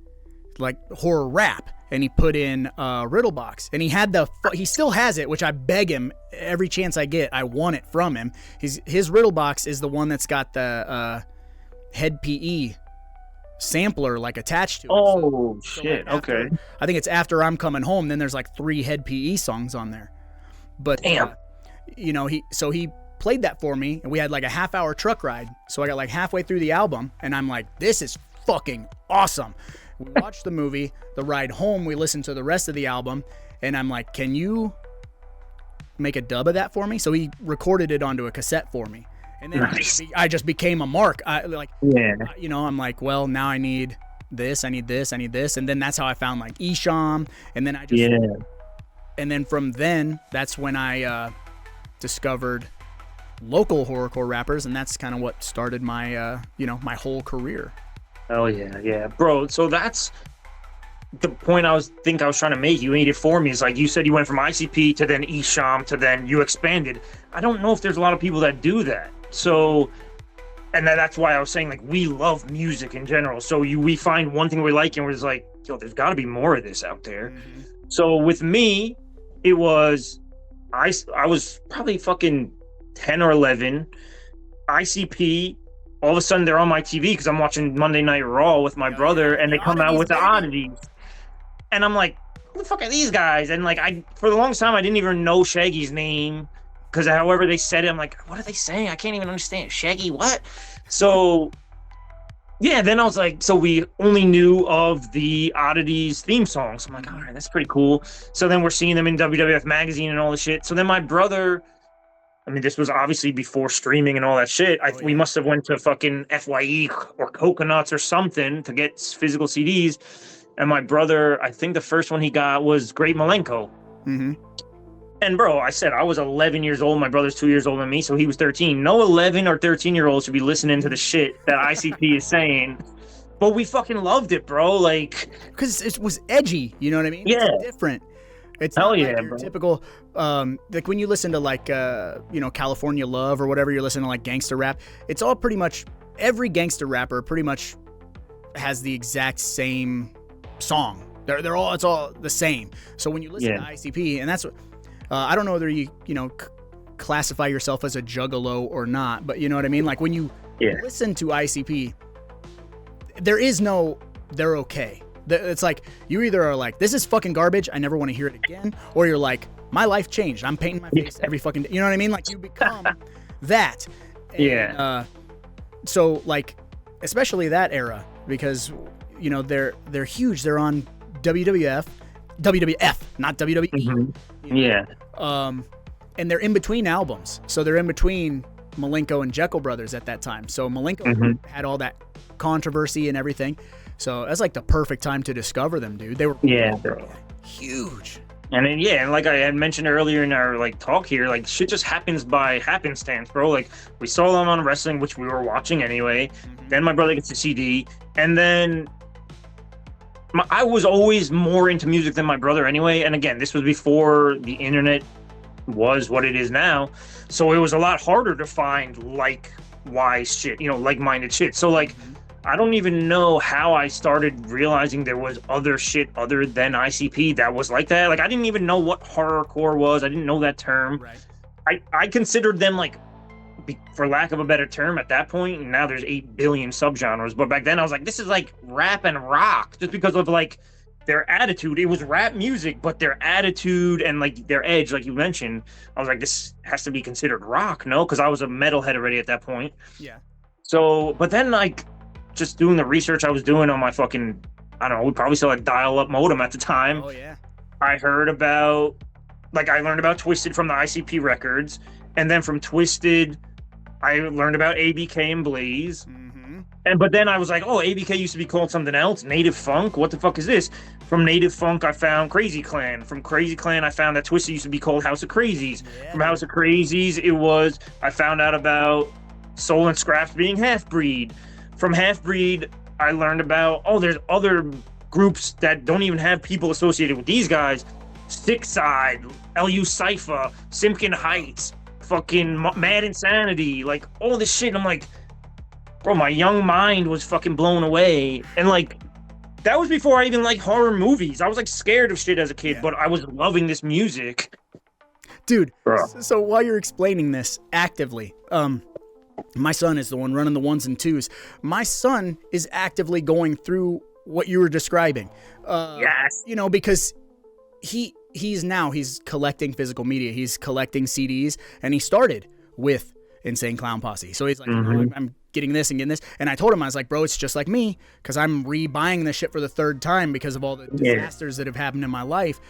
Like horror rap. And he put in Riddlebox. And he had he still has it, which I beg him every chance I get. I want it from him. His Riddlebox is the one that's got the Head PE sampler like attached to it. Oh, So shit. like Okay. I think it's After I'm Coming Home. Then there's like 3 Head PE songs on there. But Damn. He played that for me, and we had like a half-hour truck ride. So I got like halfway through the album, and I'm like, this is fucking awesome. We watched the movie. The ride home, we listened to the rest of the album, and I'm like, can you make a dub of that for me? So he recorded it onto a cassette for me. And then Nice. I just became a mark. I'm like, well, now I need this, I need this, I need this. And then that's how I found like Isham. And then and then from then, that's when I discovered local horrorcore rappers, and that's kind of what started my, my whole career. Oh yeah, bro. So that's the point I was trying to make. You made it for me. It's like you said, you went from ICP to then Isham to then you expanded. I don't know if there's a lot of people that do that. So, and that's why I was saying like we love music in general. So we find one thing we like and we're just like, yo, there's got to be more of this out there. Mm-hmm. So with me, it was I was probably fucking 10 or 11. ICP. All of a sudden, they're on my TV because I'm watching Monday Night Raw with my brother, and they come out with the oddities. And I'm like, who the fuck are these guys? And like, for the longest time, I didn't even know Shaggy's name because however they said it, I'm like, what are they saying? I can't even understand. Shaggy, what? So, yeah, then I was like, so we only knew of the oddities theme song. So I'm like, all right, that's pretty cool. So then we're seeing them in WWF Magazine and all the shit. So then my brother... I mean, this was obviously before streaming and all that shit. We must have went to fucking FYE or Coconuts or something to get physical CDs. And my brother, I think the first one he got was Great Malenko. Mm-hmm. And bro, I said I was 11 years old. My brother's 2 years older than me, so he was 13. No 11 or 13-year-old should be listening to the shit that ICP is saying. But we fucking loved it, bro. Like, because it was edgy. You know what I mean? Yeah. It's different. It's Hell not yeah, like your bro. typical, like when you listen to like, California Love or whatever, you're listening to like gangster rap. It's all pretty much, every gangster rapper pretty much has the exact same song. It's all the same. So when you listen to ICP, and that's what, I don't know whether you classify yourself as a juggalo or not, but you know what I mean? Like when you listen to ICP, there is no, they're okay. It's like, you either are like, this is fucking garbage, I never want to hear it again, or you're like, my life changed, I'm painting my face every fucking day. You know what I mean? Like, you become that. And, so, like, especially that era, because, they're huge. They're on WWF, not WWE. Mm-hmm. And they're in between albums. So they're in between Malenko and Jekyll Brothers at that time. So Malenko had all that controversy and everything. So that's like the perfect time to discover them, dude. They were bro. Huge. And then, and like I had mentioned earlier in our like talk here, like shit just happens by happenstance, bro. Like we saw them on wrestling, which we were watching anyway. Mm-hmm. Then my brother gets the CD, and then I was always more into music than my brother anyway. And again, this was before the internet was what it is now, so it was a lot harder to find like-wise shit, like-minded shit. So like. Mm-hmm. I don't even know how I started realizing there was other shit other than ICP that was like that. Like, I didn't even know what horrorcore was. I didn't know that term. Right. I considered them, like, for lack of a better term at that point, and now there's 8 billion subgenres. But back then I was like, this is like rap and rock, just because of, like, their attitude. It was rap music, but their attitude and, like, their edge, like you mentioned, I was like, this has to be considered rock, no? Because I was a metalhead already at that point. Yeah. So, but then, like, just doing the research I was doing on my fucking, I don't know, we probably still had dial-up modem at the time. Oh yeah. I heard about, like, I learned about Twisted from the ICP records, and then from Twisted, I learned about ABK and Blaze. But then I was like, oh, ABK used to be called something else, Native Funk. What the fuck is this? From Native Funk, I found Crazy Clan. From Crazy Clan, I found that Twisted used to be called House of Crazies. Yeah. From House of Crazies, I found out about Soul and Scraps being Half-Breed. From Half-Breed, I learned about, oh, there's other groups that don't even have people associated with these guys. Sick Side, LU Cypher, Simpkin Heights, fucking Mad Insanity, like all this shit. I'm like, bro, my young mind was fucking blown away. And like, that was before I even like horror movies. I was like scared of shit as a kid, but I was loving this music. Dude, Bro. so while you're explaining this actively, my son is the one running the 1s and 2s. My son is actively going through what you were describing. Yes. You know, because he's collecting physical media. He's collecting CDs, and he started with Insane Clown Posse. So he's like, I'm getting this and getting this. And I told him, I was like, bro, it's just like me, because I'm rebuying this shit for the 3rd time because of all the disasters that have happened in my life.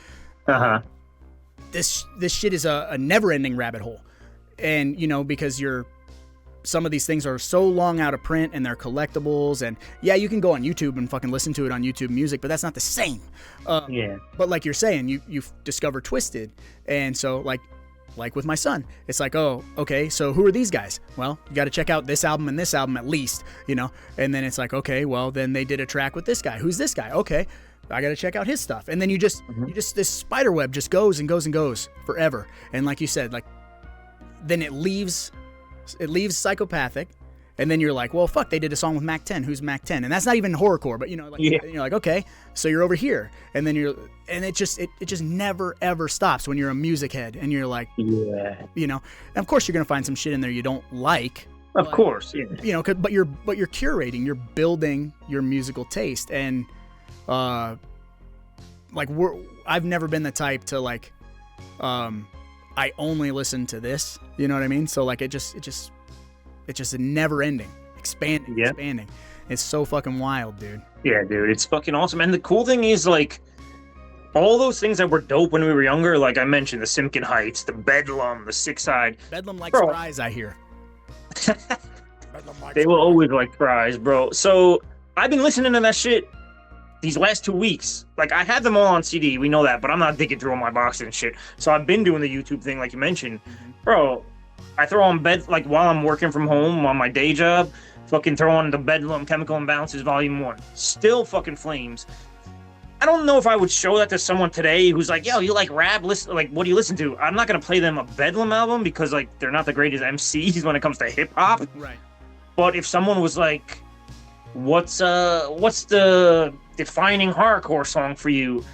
This shit is a never-ending rabbit hole. And, you know, because some of these things are so long out of print and they're collectibles, and yeah, you can go on YouTube and fucking listen to it on YouTube Music, but that's not the same. But like you're saying, you've discovered Twisted, and so like with my son, it's like, oh, okay, so who are these guys? Well, you got to check out this album and this album at least, you know. And then it's like, okay, well, then they did a track with this guy. Who's this guy? Okay, I got to check out his stuff. And then you just this spider web just goes and goes and goes forever. And like you said, like then it leaves Psychopathic, and then you're like, well, fuck, they did a song with Mac 10. Who's Mac 10? And that's not even horrorcore, but you know, like, you're like, okay, so you're over here, and then it just never ever stops when you're a music head, and you're like, you know, and of course you're gonna find some shit in there you don't like, of course, yeah, you know, but you're curating, you're building your musical taste, and like I've never been the type to like, I only listen to this, you know what I mean? So like, it's just a never ending, expanding. It's so fucking wild, dude. Yeah, dude, it's fucking awesome. And the cool thing is, like, all those things that were dope when we were younger, like I mentioned, the Simpkin Heights, the Bedlam, the Sick Side. Bedlam likes fries, I hear. They will always like fries, bro. So I've been listening to that shit these last 2 weeks. Like, I had them all on CD, we know that, but I'm not digging through all my boxes and shit. So I've been doing the YouTube thing, like you mentioned. Bro, I throw on bed, like, while I'm working from home on my day job, fucking throw on the Bedlam Chemical Imbalances Volume 1. Still fucking flames. I don't know if I would show that to someone today who's like, yo, you like rap? Listen, like, what do you listen to? I'm not going to play them a Bedlam album because, like, they're not the greatest MCs when it comes to hip-hop. Right. But if someone was like, what's the defining horrorcore song for you,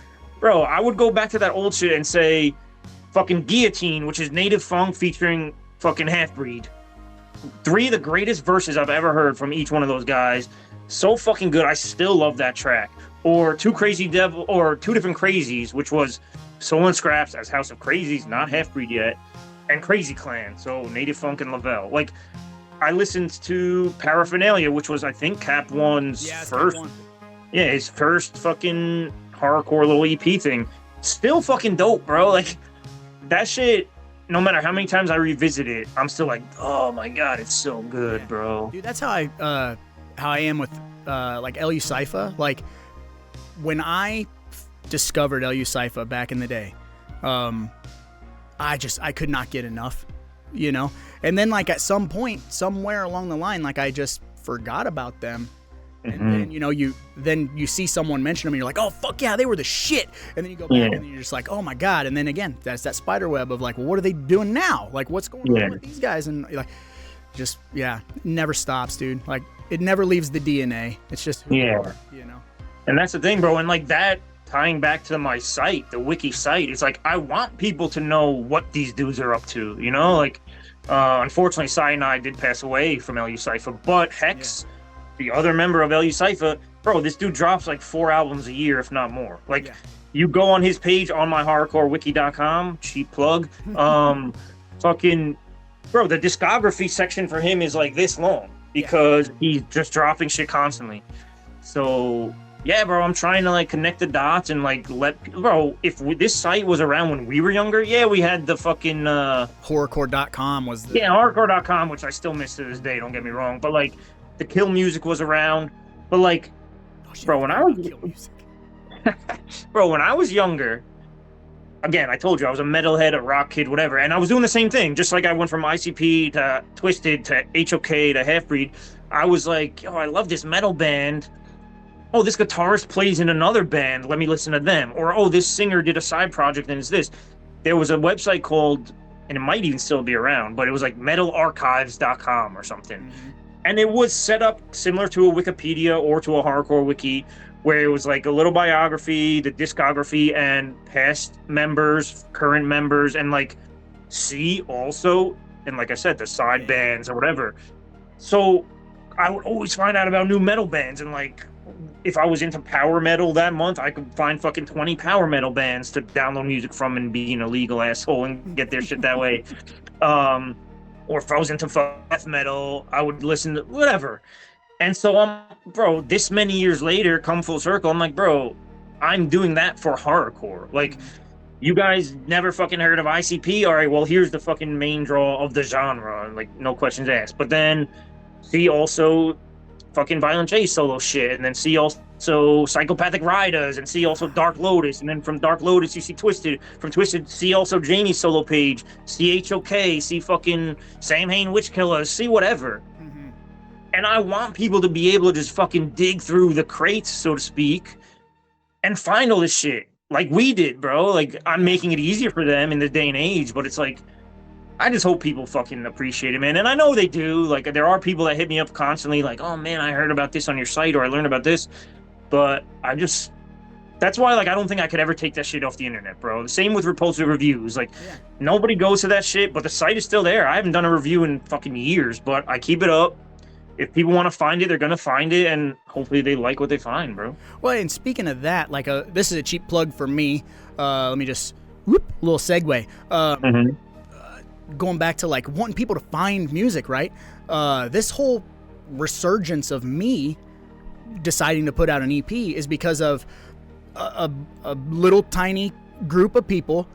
bro, I would go back to that old shit and say fucking Guillotine, which is Native Funk featuring fucking Half-Breed. 3 of the greatest verses I've ever heard from each one of those guys. So fucking good. I still love that track. Or Two Different Crazies, which was Soul and Scraps as House of Crazies, not Half-Breed yet, and Crazy Clan, so Native Funk and Lavelle. Like, I listened to Paraphernalia, which was, I think, Cap One's first. Cap One. Yeah, his first fucking horrorcore little EP thing. Still fucking dope, bro. Like, that shit, no matter how many times I revisit it, I'm still like, oh my god, it's so good, bro. Dude, that's how I am with like LU Cypher. Like, when I discovered LU Cypher back in the day, I could not get enough, you know? And then, like, at some point, somewhere along the line, like, I just forgot about them. And then, you know, you see someone mention them and you're like, oh, fuck yeah, they were the shit. And then you go back and then you're just like, oh my God. And then again, that's that spider web of like, well, what are they doing now? Like, what's going on with these guys? And like, just, it never stops, dude. Like, it never leaves the DNA. It's just who you are, you know? And that's the thing, bro. And like that, tying back to my site, the Wiki site, it's like, I want people to know what these dudes are up to, you know? Like, unfortunately, Cyanide did pass away from LU Cypher, but Hex, the other member of LU Cypher, bro, this dude drops like 4 albums a year, if not more. Like, you go on his page on my HorrorcoreWiki.com, cheap plug, fucking, bro, the discography section for him is like this long. because he's just dropping shit constantly. So yeah, bro, I'm trying to like connect the dots and like this site was around when we were younger, yeah, we had the fucking Horrorcore.com was the horrorcore.com, which I still miss to this day, don't get me wrong, but like the Kill Music was around, but like bro, when I was younger, again, I told you I was a metalhead, a rock kid, whatever, and I was doing the same thing. Just like I went from ICP to Twisted to HOK to Halfbreed, I was like, I love this metal band. Oh, this guitarist plays in another band. Let me listen to them. Or, oh, this singer did a side project and it's this. There was a website called, and it might even still be around, but it was like metalarchives.com or something. Mm-hmm. And it was set up similar to a Wikipedia or to a Horrorcore Wiki, where it was like a little biography, the discography, and past members, current members, and like see also, and like I said, the side bands or whatever. So I would always find out about new metal bands, and like if I was into power metal that month, I could find fucking 20 power metal bands to download music from and be an illegal asshole and get their shit that way. Or if I was into death metal, I would listen to whatever. And so bro, this many years later, come full circle, I'm like, bro, I'm doing that for horrorcore. Like, you guys never fucking heard of ICP? All right, well, here's the fucking main draw of the genre. Like, no questions asked. But then see also fucking Violent J solo shit, and then see also Psychopathic Riders, and see also Dark Lotus, and then from Dark Lotus you see Twisted, from Twisted see also Jamie's solo page, see HOK, see fucking Sam Hain Witch Killers, see whatever. Mm-hmm. And I want people to be able to just fucking dig through the crates, so to speak, and find all this shit like we did, bro. Like, I'm making it easier for them in the day and age, but it's like, I just hope people fucking appreciate it, man. And I know they do. Like, there are people that hit me up constantly like, oh, man, I heard about this on your site, or I learned about this. But that's why, like, I don't think I could ever take that shit off the internet, bro. The same with repulsive reviews. Like, nobody goes to that shit, but the site is still there. I haven't done a review in fucking years, but I keep it up. If people want to find it, they're going to find it, and hopefully they like what they find, bro. Well, and speaking of that, like, this is a cheap plug for me. Let me just, little segue. Going back to like wanting people to find music, right? This whole resurgence of me deciding to put out an EP is because of a little tiny group of people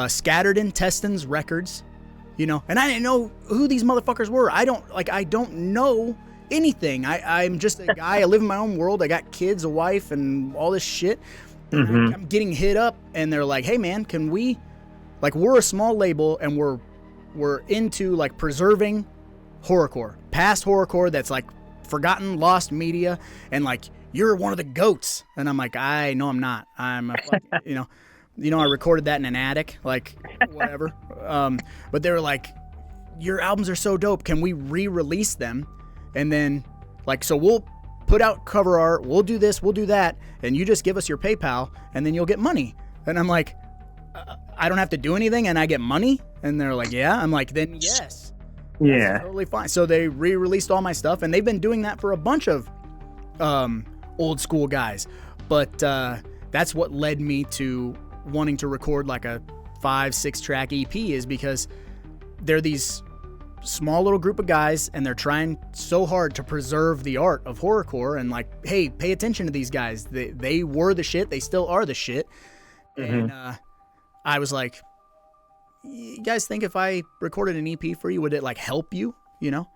scattered in Teston's records, you know, and I didn't know who these motherfuckers were. I don't know anything. I'm just a guy. I live in my own world. I got kids, a wife, and all this shit. Mm-hmm. I'm getting hit up and they're like, hey man, can we, like, we're a small label and we're into like preserving horrorcore, past horrorcore that's like forgotten, lost media, and like, you're one of the goats. And I'm like, I know I'm not. I'm a fucking, you know, I recorded that in an attic, like, whatever. But they were like, your albums are so dope. Can we re-release them? And then like, so we'll put out cover art, we'll do this, we'll do that, and you just give us your PayPal and then you'll get money. And I'm like, I don't have to do anything and I get money? And they're like, yeah. I'm like, then yes. Yeah. That's totally fine. So they re-released all my stuff, and they've been doing that for a bunch of old school guys. But that's what led me to wanting to record like a 5-6 track EP, is because they're these small little group of guys and they're trying so hard to preserve the art of horrorcore, and like, hey, pay attention to these guys. They were the shit. They still are the shit. Mm-hmm. And I was like, you guys think if I recorded an EP for you, would it like help you, you know?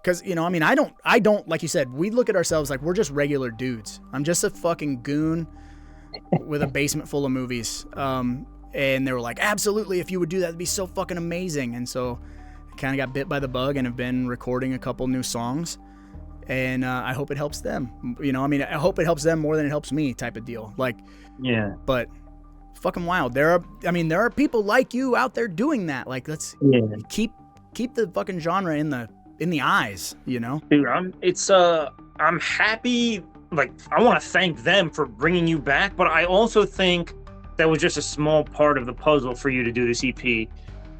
Because, you know, I mean, I don't, like you said, we look at ourselves like we're just regular dudes. I'm just a fucking goon with a basement full of movies. And they were like, absolutely, if you would do that, it'd be so fucking amazing. And so I kind of got bit by the bug and have been recording a couple new songs. And I hope it helps them. You know, I mean, I hope it helps them more than it helps me, type of deal. Like, yeah. But fucking wild. There are people like you out there doing that. Like, let's keep the fucking genre in the eyes, you know? Dude, I'm happy. Like, I want to thank them for bringing you back, but I also think that was just a small part of the puzzle for you to do this EP.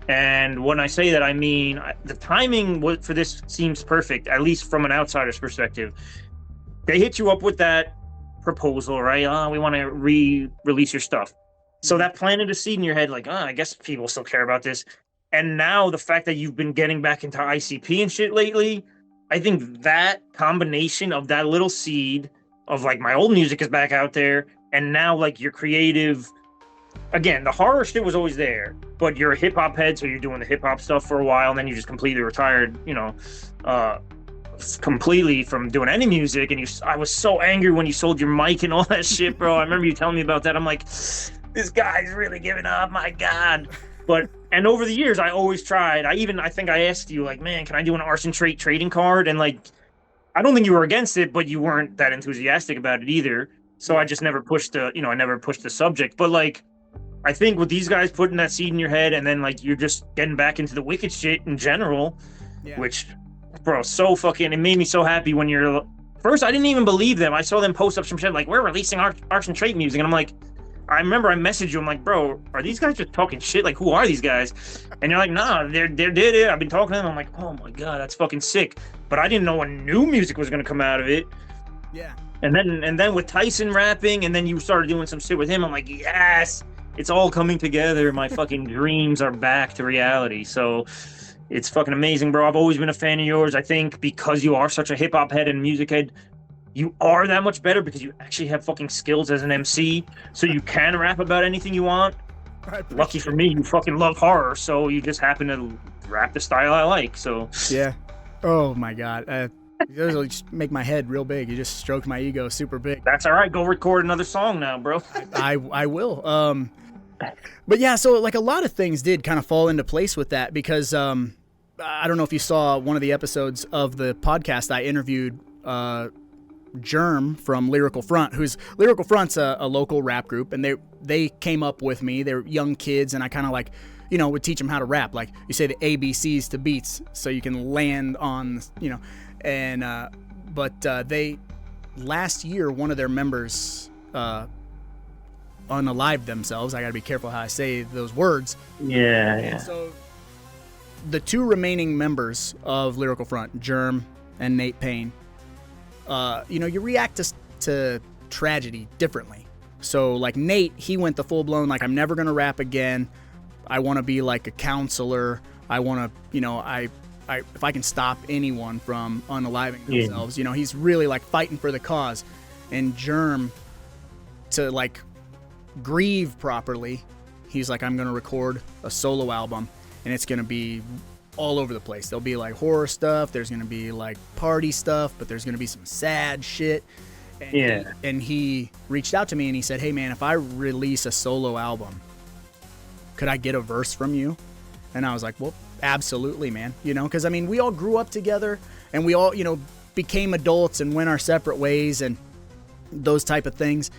And when I say that, I mean, the timing for this seems perfect, at least from an outsider's perspective. They hit you up with that proposal, right? Oh, we want to re-release your stuff. So that planted a seed in your head, like, I guess people still care about this. And now the fact that you've been getting back into ICP and shit lately, I think that combination of that little seed of like my old music is back out there, and now like your creative. Again, the horror shit was always there, but you're a hip hop head, so you're doing the hip hop stuff for a while, and then you just completely retired, uh, completely from doing any music. And I was so angry when you sold your mic and all that shit, bro. I remember you telling me about that. I'm like, this guy's really giving up, my God. And over the years, I always tried. I think I asked you, like, man, can I do an arson trait trading card? And like, I don't think you were against it, but you weren't that enthusiastic about it either. So I just never pushed I never pushed the subject. But like, I think with these guys putting that seed in your head, and then like you're just getting back into the wicked shit in general, which, bro, it made me so happy when you're. First, I didn't even believe them. I saw them post up some shit like, we're releasing arson trait music, and I'm like, I remember I messaged you. I'm like, bro, are these guys just talking shit? Like, who are these guys? And you're like, nah, they're did it. I've been talking to them. I'm like, oh my God, that's fucking sick. But I didn't know when new music was gonna come out of it. Yeah. And then with Tyson rapping, and then you started doing some shit with him. I'm like, yes, it's all coming together. My fucking dreams are back to reality. So it's fucking amazing, bro. I've always been a fan of yours. I think because you are such a hip hop head and music head, you are that much better because you actually have fucking skills as an MC, so you can rap about anything you want. Lucky for me, you fucking love horror, so you just happen to rap the style I like. So yeah. Oh my God. Those will just make my head real big. You just stroked my ego super big. That's all right. Go record another song now, bro. I will. But yeah, so like a lot of things did kind of fall into place with that because I don't know if you saw one of the episodes of the podcast. I interviewed Germ from Lyrical Front, Lyrical Front's a local rap group, and they came up with me. They're young kids, and I kind of like, would teach them how to rap. Like you say the ABCs to beats, so you can land on, and but they last year one of their members unalived themselves. I got to be careful how I say those words. Yeah. So the two remaining members of Lyrical Front, Germ and Nate Payne, you react to tragedy differently. So like Nate, he went the full blown, like, I'm never going to rap again. I want to be like a counselor. I want to, if I can stop anyone from unaliving themselves, he's really like fighting for the cause. And Germ, to like grieve properly, he's like, I'm going to record a solo album, and it's going to be all over the place. There'll be like horror stuff, there's going to be like party stuff, but there's going to be some sad shit. And he reached out to me and he said, hey man, if I release a solo album, could I get a verse from you? And I was like, well, absolutely, man. Because I mean, we all grew up together and we all, became adults and went our separate ways and those type of things.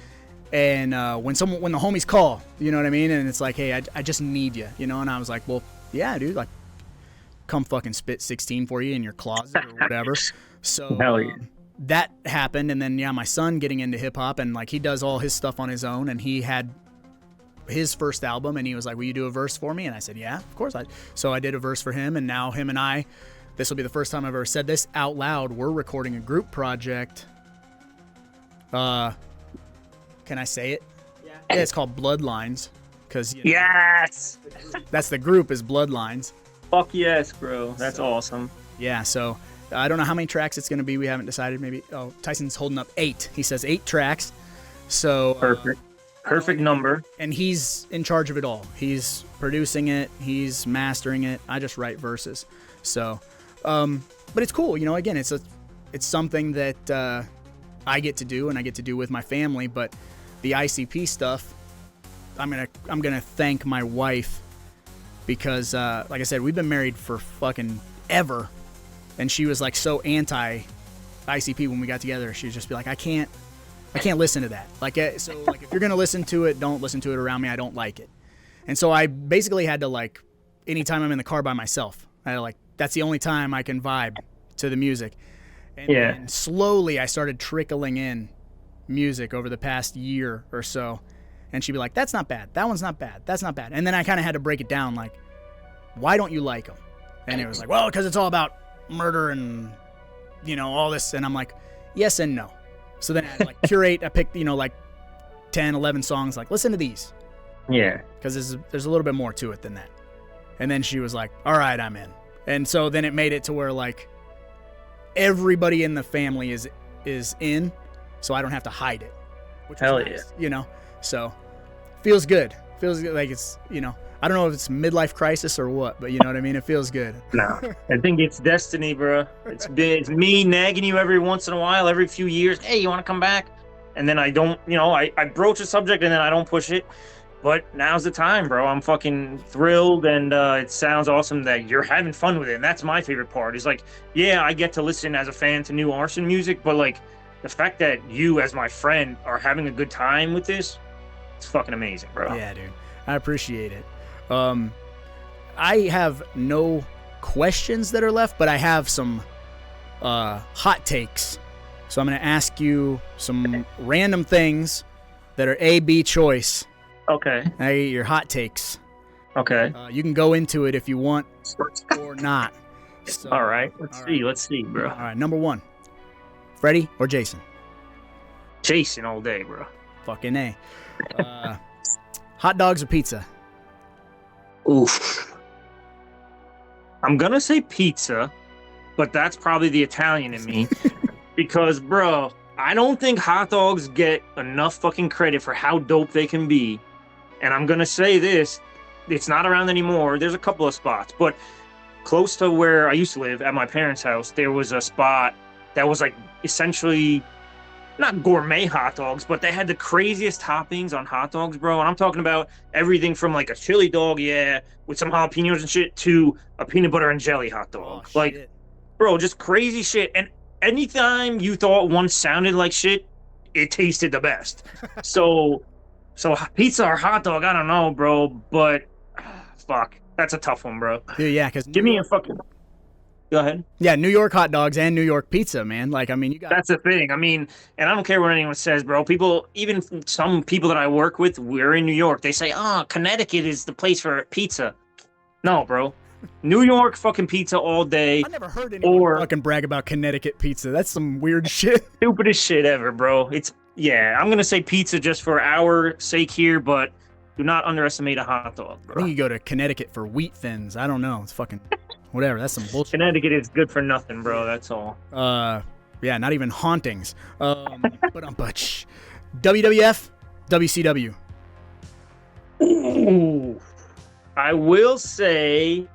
And when the homies call, you know what I mean? And it's like, hey, I just need you, And I was like, well, yeah, dude, like, come fucking spit 16 for you in your closet or whatever. So that happened. And then, my son getting into hip hop, and like he does all his stuff on his own, and he had his first album, and he was like, will you do a verse for me? And I said, yeah, of course. So I did a verse for him, and now him and I, this will be the first time I've ever said this out loud, we're recording a group project. Can I say it? Yeah, it's called Bloodlines, because yes, that's the group is Bloodlines. Fuck yes, bro. That's awesome. Yeah, so I don't know how many tracks it's going to be. We haven't decided. Maybe, Tyson's holding up 8. He says 8 tracks. So Perfect number. And he's in charge of it all. He's producing it. He's mastering it. I just write verses. So, but it's cool. Again, it's something that I get to do, and I get to do with my family. But the ICP stuff, I'm gonna thank my wife. Because, like I said, we've been married for fucking ever. And she was like so anti-ICP when we got together. She'd just be like, I can't listen to that. Like, so like if you're going to listen to it, don't listen to it around me. I don't like it. And so I basically had to, like, anytime I'm in the car by myself, that's the only time I can vibe to the music. And slowly I started trickling in music over the past year or so. And she'd be like, that's not bad. That one's not bad. That's not bad. And then I kind of had to break it down, like, why don't you like them? And it was like, well, because it's all about murder and, all this. And I'm like, yes and no. So then I like curate. I picked, like 10, 11 songs, like, listen to these. Yeah. Because there's a little bit more to it than that. And then she was like, all right, I'm in. And so then it made it to where, like, everybody in the family is in, so I don't have to hide it. Which Hell is nice, you know. So feels good. Feels good, like it's, you know, I don't know if it's midlife crisis or what, but you know what I mean. It feels good. No, I think it's destiny, bro. It's me nagging you every once in a while, every few years. Hey, you want to come back? And then I don't, you know, I broach a subject and then I don't push it. But now's the time, bro. I'm fucking thrilled, and it sounds awesome that you're having fun with it. And that's my favorite part. Is like, yeah, I get to listen as a fan to new arson music, but like the fact that you, as my friend, are having a good time with this, it's fucking amazing, bro. Yeah, dude. I appreciate it. I have no questions that are left, but I have some hot takes. So I'm going to ask you some random things that are A, B choice. Okay. Hey, your hot takes. Okay. You can go into it if you want or not. So, all right. Let's see, bro. All right. Number 1, Freddy or Jason? Jason all day, bro. Fucking A. Hot dogs or pizza? Oof. I'm gonna say pizza, but that's probably the Italian in me. Because, bro, I don't think hot dogs get enough fucking credit for how dope they can be. And I'm gonna say this, it's not around anymore. There's a couple of spots, but close to where I used to live at my parents' house, there was a spot that was like essentially not gourmet hot dogs, but they had the craziest toppings on hot dogs, bro. And I'm talking about everything from like a chili dog, yeah, with some jalapenos and shit, to a peanut butter and jelly hot dog. Oh, like, shit. bro, just crazy shit. And anytime you thought one sounded like shit, it tasted the best. So pizza or hot dog, I don't know, bro, but fuck, that's a tough one, bro. Dude, yeah, because Give me a fucking... Go ahead. Yeah, New York hot dogs and New York pizza, man. Like, I mean, you got... That's the thing. I mean, and I don't care what anyone says, bro. People, even some people that I work with, we're in New York. They say, oh, Connecticut is the place for pizza. No, bro. New York fucking pizza all day. I never heard anyone fucking brag about Connecticut pizza. That's some weird shit. Stupidest shit ever, bro. It's, yeah, I'm going to say pizza just for our sake here, but do not underestimate a hot dog, bro. I think you go to Connecticut for wheat thins. I don't know. It's fucking... Whatever, that's some bullshit. Connecticut is good for nothing, bro. That's all. Yeah, not even hauntings. But WWF, WCW. Ooh. I will say,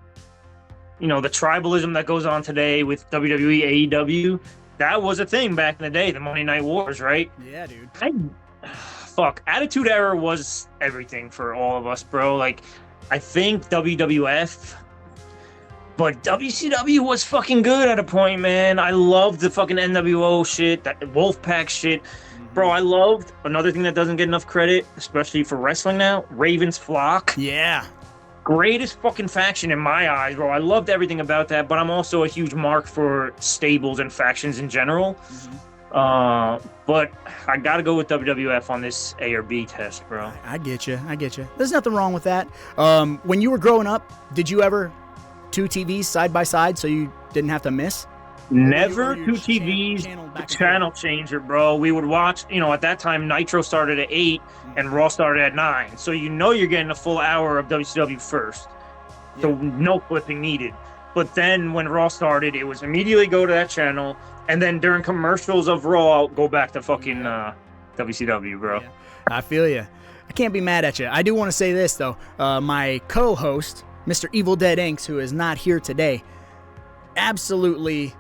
you know, the tribalism that goes on today with WWE, AEW, that was a thing back in the day, the Monday Night Wars, right? Yeah, dude. Fuck, Attitude Era was everything for all of us, bro. Like, I think WWF... But WCW was fucking good at a point, man. I loved the fucking NWO shit, that Wolfpack shit. Bro, I loved another thing that doesn't get enough credit, especially for wrestling now, Raven's Flock. Yeah. Greatest fucking faction in my eyes, bro. I loved everything about that, but I'm also a huge mark for stables and factions in general. But I gotta go with WWF on this A or B test, bro. I get you. There's nothing wrong with that. When you were growing up, did you ever... 2 TVs side by side so you didn't have to miss? Never 2 TVs, channel changer, bro. We would watch, you know, at that time, Nitro started at 8 and Raw started at 9. So you know you're getting a full hour of WCW first. So no flipping needed. But then when Raw started, it was immediately go to that channel. And then during commercials of Raw, go back to fucking WCW, bro. Yeah. I feel you. I can't be mad at you. I do want to say this, though. My co-host... Mr. Evil Dead Inks, who is not here today, absolutely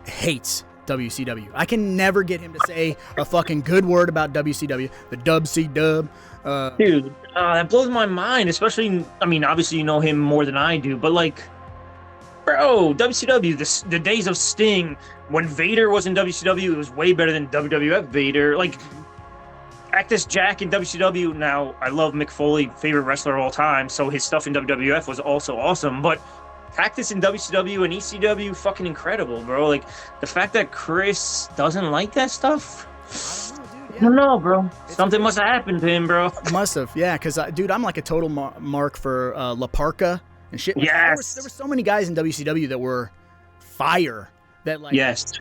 hates WCW. I can never get him to say a fucking good word about WCW. The Dub C Dub. Dude, that blows my mind, especially, I mean, obviously you know him more than I do, but like, bro, WCW, the days of Sting, when Vader was in WCW, it was way better than WWF Vader. Like, Cactus Jack in WCW, now I love Mick Foley, favorite wrestler of all time, so his stuff in WWF was also awesome, but Cactus in WCW and ECW, fucking incredible, bro. Like, the fact that Chris doesn't like that stuff, I don't know, bro. Something must have happened to him, bro. Must have, yeah, because, dude, I'm like a total mark for La Parka and shit. Yes. There were so many guys in WCW that were fire, that, like, yes,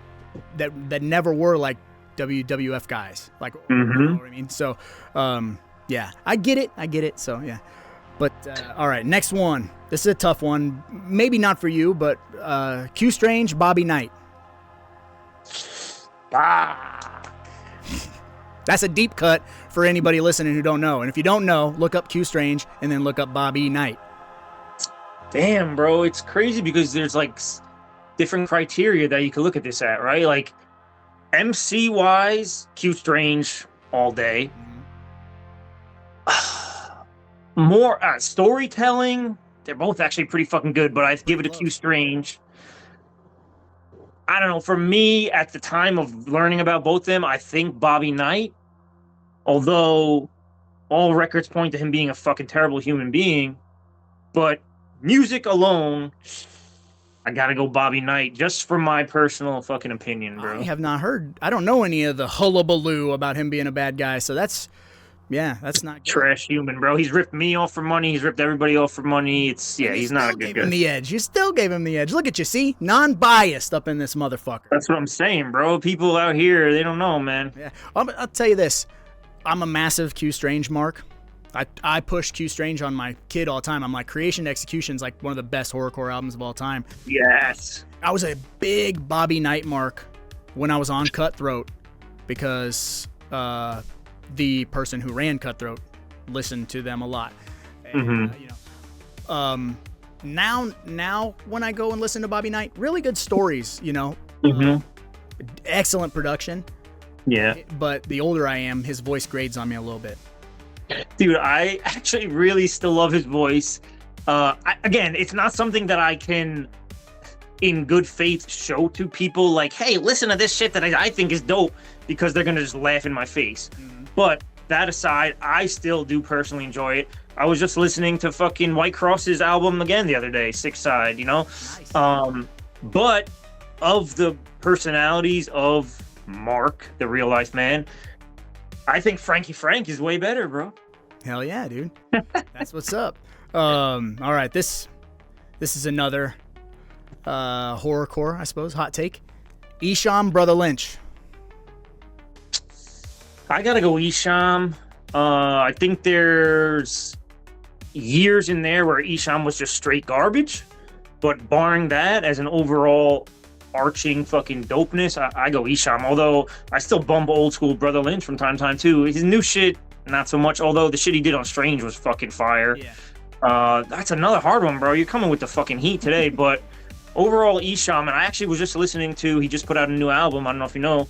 that never were, like, WWF guys, like, you know what I mean? So, yeah, I get it. So, yeah. But, all right, next one. This is a tough one. Maybe not for you, but Q Strange, Bobby Knight. Bah. That's a deep cut for anybody listening who don't know. And if you don't know, look up Q Strange and then look up Bobby Knight. Damn, bro, it's crazy because there's like different criteria that you can look at this at, right? Like MC wise, Q Strange all day. More storytelling, they're both actually pretty fucking good, but I'd give it a Q Strange. I don't know. For me, at the time of learning about both of them, I think Bobby Knight, although all records point to him being a fucking terrible human being, but music alone, I gotta go Bobby Knight, just for my personal fucking opinion, bro. I have not heard. I don't know any of the hullabaloo about him being a bad guy, so that's not good. Trash human, bro. He's ripped me off for money. He's ripped everybody off for money. He's not a good guy. The edge. You still gave him the edge. Look at you, see? Non-biased up in this motherfucker. That's what I'm saying, bro. People out here, they don't know, man. Yeah. I'll tell you this. I'm a massive Q Strange mark. I push Q Strange on my kid all the time. I'm like, Creation to Execution's like one of the best horrorcore albums of all time. Yes. I was a big Bobby Knight mark when I was on Cutthroat because the person who ran Cutthroat listened to them a lot. And, now when I go and listen to Bobby Knight, really good stories, excellent production. Yeah. But the older I am, his voice grades on me a little bit. Dude, I actually really still love his voice. Again, it's not something that I can, in good faith, show to people like, hey, listen to this shit that I think is dope, because they're going to just laugh in my face. But that aside, I still do personally enjoy it. I was just listening to fucking White Cross's album again the other day, Six Side, Nice. But of the personalities of Mark, the real life man, I think Frankie Frank is way better, bro. Hell yeah, dude. That's what's up. All right, this is another horrorcore, I suppose, hot take. Isham Brother Lynch. I gotta go Isham. I think there's years in there where Isham was just straight garbage, but barring that, as an overall arching fucking dopeness, I go Isham. Although I still bump old school Brother Lynch from time to time too. His new shit, not so much. Although the shit he did on Strange was fucking fire. Yeah. That's another hard one, bro. You're coming with the fucking heat today. But overall, Isham, and I actually was just listening to. He just put out a new album. I don't know if you know.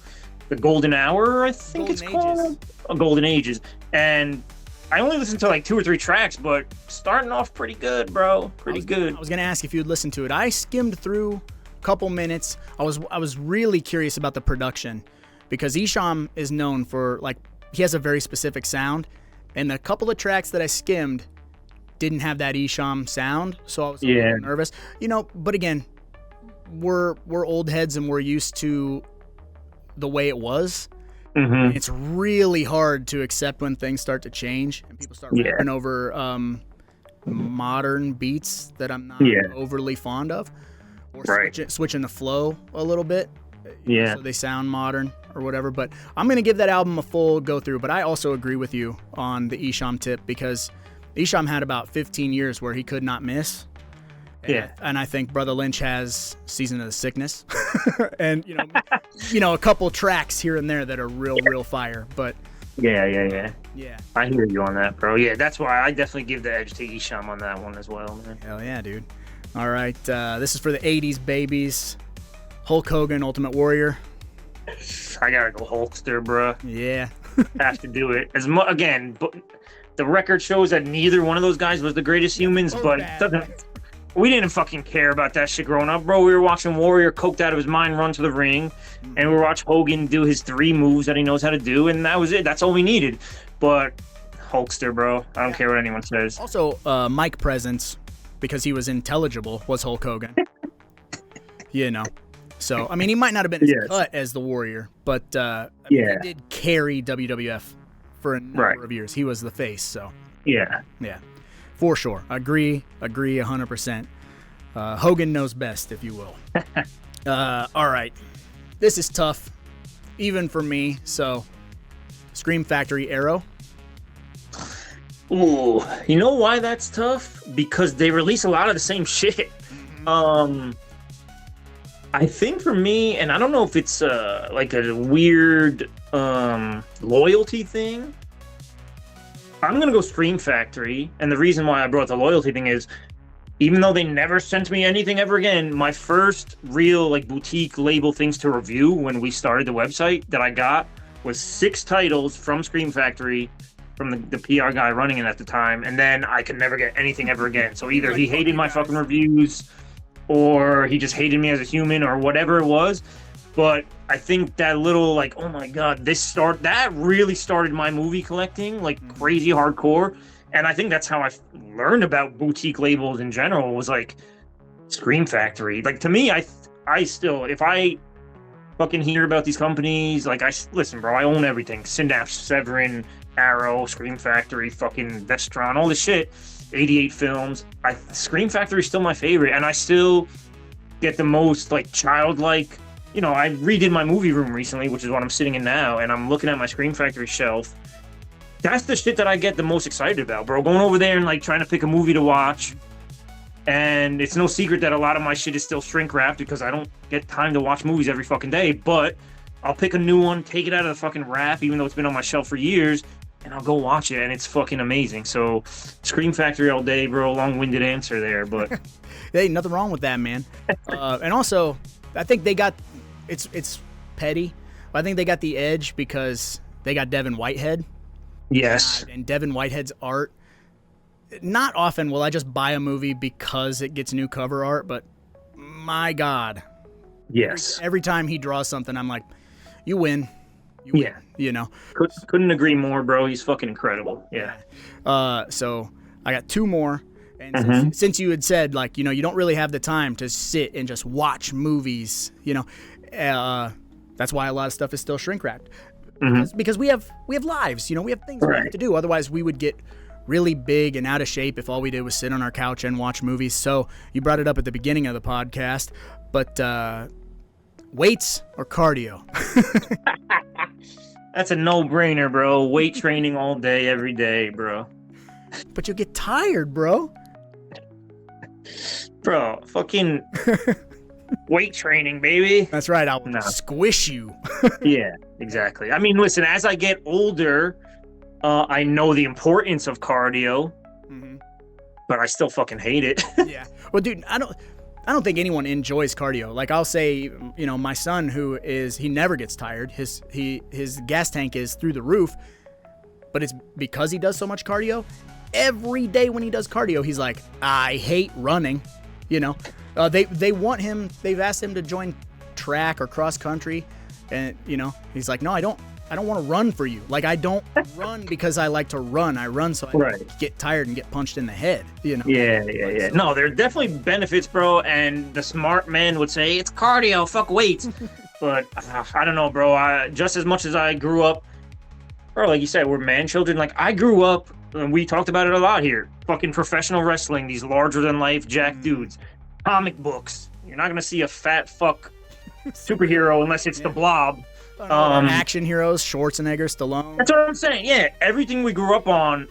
The Golden Hour, I think it's called. Golden Ages. And I only listened to like 2 or 3 tracks, but starting off pretty good, bro. Pretty good. I was gonna ask if you'd listen to it. I skimmed through a couple minutes. I was really curious about the production, because Isham is known for, like, he has a very specific sound, and the couple of tracks that I skimmed didn't have that Isham sound, so I was a little nervous. But again, we're old heads and we're used to the way it was. It's really hard to accept when things start to change and people start rapping over modern beats that I'm not overly fond of, or switching the flow a little bit, so they sound modern or whatever. But I'm gonna give that album a full go through. But I also agree with you on the Isham tip, because Isham had about 15 years where he could not miss. And I think Brother Lynch has Season of the Sickness, and a couple tracks here and there that are real fire. But yeah, I hear you on that, bro. Yeah, that's why I definitely give the edge to Isham on that one as well, man. Hell yeah, dude. All right, this is for the 80s babies. Hulk Hogan, Ultimate Warrior. I gotta go Hulkster, bro. Yeah. Have to do it. Again, but the record shows that neither one of those guys was the greatest humans, but we didn't fucking care about that shit growing up, bro. We were watching Warrior coked out of his mind run to the ring, and we were watching Hogan do his 3 moves that he knows how to do, and that was it. That's all we needed. But Hulkster, bro. I don't care what anyone says. Also, mic presence, because he was intelligible, was Hulk Hogan. So, I mean, he might not have been as cut as the Warrior, but he did carry WWF for a number of years. He was the face, so. Yeah. For sure. Agree 100%. Hogan knows best, if you will. All right. This is tough, even for me. So, Scream Factory Arrow. Ooh, you know why that's tough? Because they release a lot of the same shit. I think for me, and I don't know if it's like a weird loyalty thing. I'm gonna go Scream Factory, and the reason why I brought the loyalty thing is, even though they never sent me anything ever again, my first real like boutique label things to review when we started the website that I got was 6 titles from Scream Factory, from the PR guy running it at the time, and then I could never get anything ever again. So either he hated my fucking reviews, or he just hated me as a human, or whatever it was. But I think that little like, oh my god, that really started my movie collecting like crazy hardcore. And I think that's how I learned about boutique labels in general, was like Scream Factory. Like, to me, I still, if I fucking hear about these companies, like, listen, bro, I own everything. Synapse, Severin, Arrow, Scream Factory, fucking Vestron, all this shit. 88 Films. Scream Factory is still my favorite, and I still get the most like childlike. You know, I redid my movie room recently, which is what I'm sitting in now, and I'm looking at my Scream Factory shelf. That's the shit that I get the most excited about, bro. Going over there and like trying to pick a movie to watch. And it's no secret that a lot of my shit is still shrink wrapped because I don't get time to watch movies every fucking day. But I'll pick a new one, take it out of the fucking wrap, even though it's been on my shelf for years, and I'll go watch it, and it's fucking amazing. So Scream Factory all day, bro. Long-winded answer there, but hey, nothing wrong with that, man. And also, I think they got it's petty, but I think they got the edge because they got Devin Whitehead. yes. And Devin Whitehead's art. Not often will I just buy a movie because it gets new cover art, but my God. Yes. Every time he draws something, I'm like, you win. You win, Yeah. you know? Couldn't agree more, bro. He's fucking incredible. Yeah. So I got 2 more. And since you had said, like, you know, you don't really have the time to sit and just watch movies, you know, that's why a lot of stuff is still shrink wrapped. Because we have lives, you know, we have things we have to do. Otherwise, we would get really big and out of shape if all we did was sit on our couch and watch movies. So you brought it up at the beginning of the podcast, but weights or cardio? That's a no-brainer, bro. Weight training all day, every day, bro. But you'll get tired, bro. Bro, fucking weight training, baby. That's right. I'll squish you. Yeah, exactly. I mean, listen, as I get older, I know the importance of cardio, but I still fucking hate it. Yeah. Well, dude, I don't think anyone enjoys cardio. Like, I'll say, you know, my son, he never gets tired. His gas tank is through the roof, but it's because he does so much cardio. Every day when he does cardio, he's like, I hate running. You know, they want him. They've asked him to join track or cross country, and you know, he's like, no, I don't want to run for you. Like, I don't run because I like to run. I run so I don't get tired and get punched in the head. You know. Yeah. No, there are definitely benefits, bro. And the smart man would say it's cardio, fuck weights. But I don't know, bro. Just as much as I grew up, bro, like you said, we're man children. Like, I grew up, and we talked about it a lot here. Fucking professional wrestling, these larger than life jack dudes, comic books. You're not gonna see a fat fuck superhero unless it's the Blob. Action heroes, Schwarzenegger, Stallone. That's what I'm saying. Yeah, everything we grew up on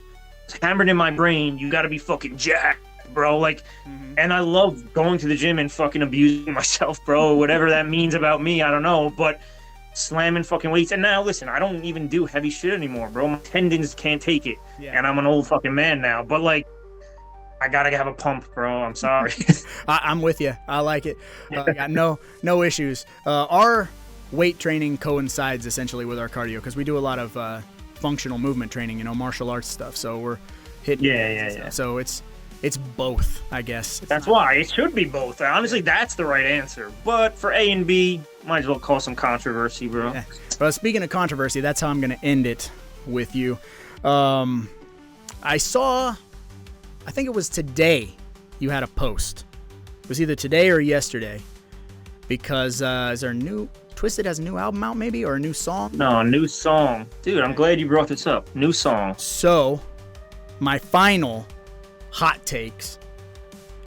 is hammered in my brain. You got to be fucking jacked, bro. Like, and I love going to the gym and fucking abusing myself, bro. Whatever that means about me, I don't know. But slamming fucking weights. And now, listen, I don't even do heavy shit anymore, bro. My tendons can't take it. Yeah. And I'm an old fucking man now. But, like, I gotta have a pump, bro. I'm sorry. I'm with you. I like it. I got no issues. Our weight training coincides essentially with our cardio because we do a lot of functional movement training, you know, martial arts stuff. So we're hitting. Yeah. So it's both, I guess. That's why it should be both. Honestly, that's the right answer. But for A and B, might as well cause some controversy, bro. Yeah. Well, speaking of controversy, that's how I'm going to end it with you. I saw, I think it was today, you had a post. It was either today or yesterday. Because is there a new Twisted has a new album out, maybe, or a new song? No, new song. Dude, I'm glad you brought this up. New song. So, my final hot takes: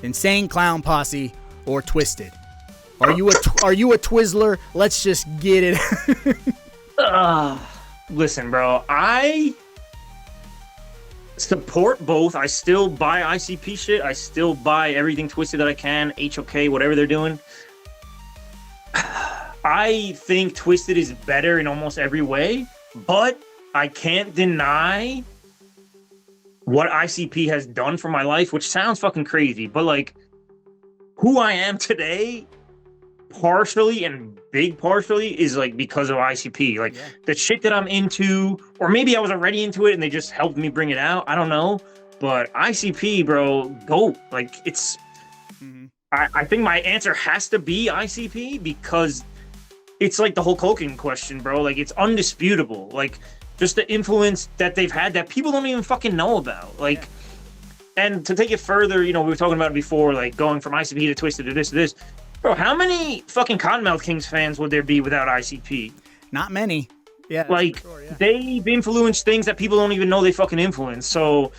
Insane Clown Posse or Twisted? Are you a Twizzler? Let's just get it. Listen, bro. I support both. I still buy ICP shit. I still buy everything Twisted that I can. HOK, whatever they're doing. I think Twisted is better in almost every way, but I can't deny what ICP has done for my life, which sounds fucking crazy, but like who I am today, partially and big partially, is like because of ICP. Like the shit that I'm into, or maybe I was already into it and they just helped me bring it out. I don't know, but ICP, bro, GOAT. Like it's, I think my answer has to be ICP because it's like the Hulk Hogan question, bro. Like it's undisputable. Like just the influence that they've had that people don't even fucking know about. Like, and to take it further, you know, we were talking about it before, like going from ICP to Twisted to this. Bro, how many fucking Cottonmouth Kings fans would there be without ICP? Not many. Yeah. Like, sure, they've influenced things that people don't even know they fucking influence. So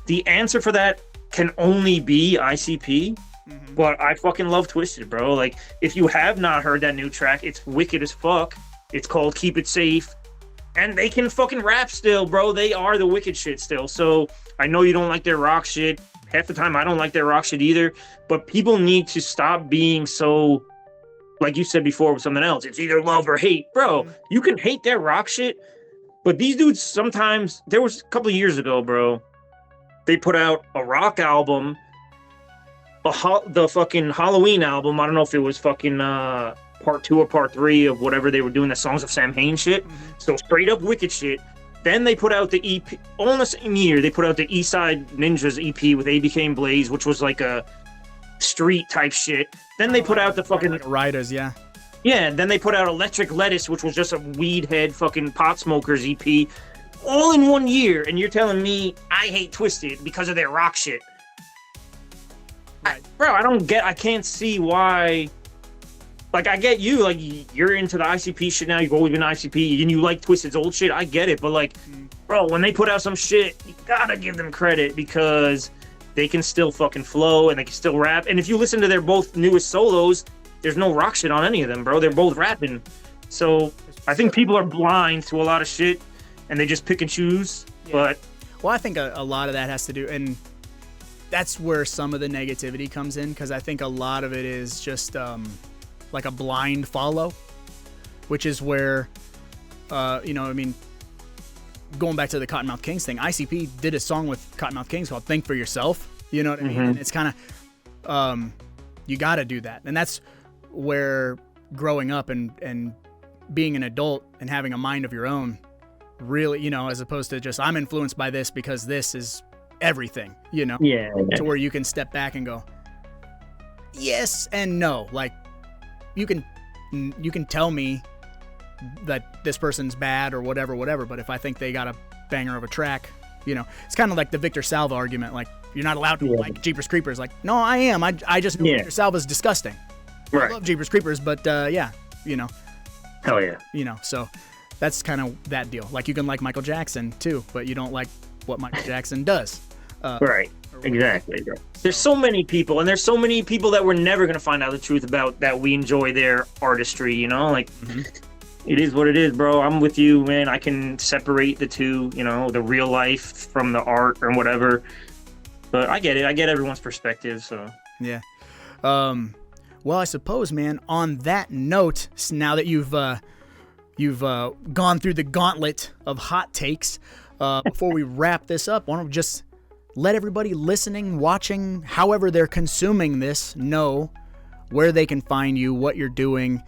the answer for that can only be ICP. But I fucking love Twisted, bro. Like, if you have not heard that new track, it's wicked as fuck. It's called Keep It Safe. And they can fucking rap still, bro. They are the wicked shit still. So I know you don't like their rock shit. Half the time I don't like their rock shit either. But people need to stop being so, like you said before with something else, it's either love or hate. Bro, you can hate their rock shit, but these dudes sometimes, there was a couple of years ago, bro, they put out a rock album, the fucking Halloween album. I don't know if it was fucking part 2 or part 3 of whatever they were doing, the Songs of Sam Hain shit. So straight up wicked shit. Then they put out the EP, all in the same year, they put out the Eastside Ninjas EP with ABK and Blaze, which was like a street type shit. Then they put out the fucking... Like Riders, yeah. Yeah, then they put out Electric Lettuce, which was just a weed head fucking pot smokers EP. All in 1 year, and you're telling me I hate Twisted because of their rock shit. Right. Bro, I can't see why... Like, I get you, like, you're into the ICP shit now, you've always been ICP, and you like Twisted's old shit, I get it, but, like, bro, when they put out some shit, you gotta give them credit, because they can still fucking flow, and they can still rap, and if you listen to their both newest solos, there's no rock shit on any of them, bro, they're both rapping, so I think people are blind to a lot of shit, and they just pick and choose, but... Well, I think a lot of that has to do, and that's where some of the negativity comes in, because I think a lot of it is just, like a blind follow, which is where, you know, I mean, going back to the Cottonmouth Kings thing, ICP did a song with Cottonmouth Kings called Think For Yourself, you know what I mean? And it's kind of, you got to do that. And that's where growing up and being an adult and having a mind of your own really, you know, as opposed to just, I'm influenced by this because this is everything, you know? Yeah. To where you can step back and go, yes and no. Like, you can tell me that this person's bad or whatever, but if I think they got a banger of a track, you know, it's kind of like the Victor Salva argument, like, you're not allowed to like Jeepers Creepers. Like, no, I am. I just know Victor Salva's disgusting. Right. I love Jeepers Creepers, but yeah, you know. Hell yeah. You know, so that's kind of that deal. Like, you can like Michael Jackson too, but you don't like what Michael Jackson does. Right. Exactly, bro. There's so many people, and there's so many people that we're never going to find out the truth about that we enjoy their artistry, you know? Like, it is what it is, bro. I'm with you, man. I can separate the two, you know, the real life from the art or whatever. But I get it. I get everyone's perspective, so. Yeah. Well, I suppose, man, on that note, now that you've gone through the gauntlet of hot takes, before we wrap this up, why don't we just let everybody listening, watching, however they're consuming this, know where they can find you, what you're doing,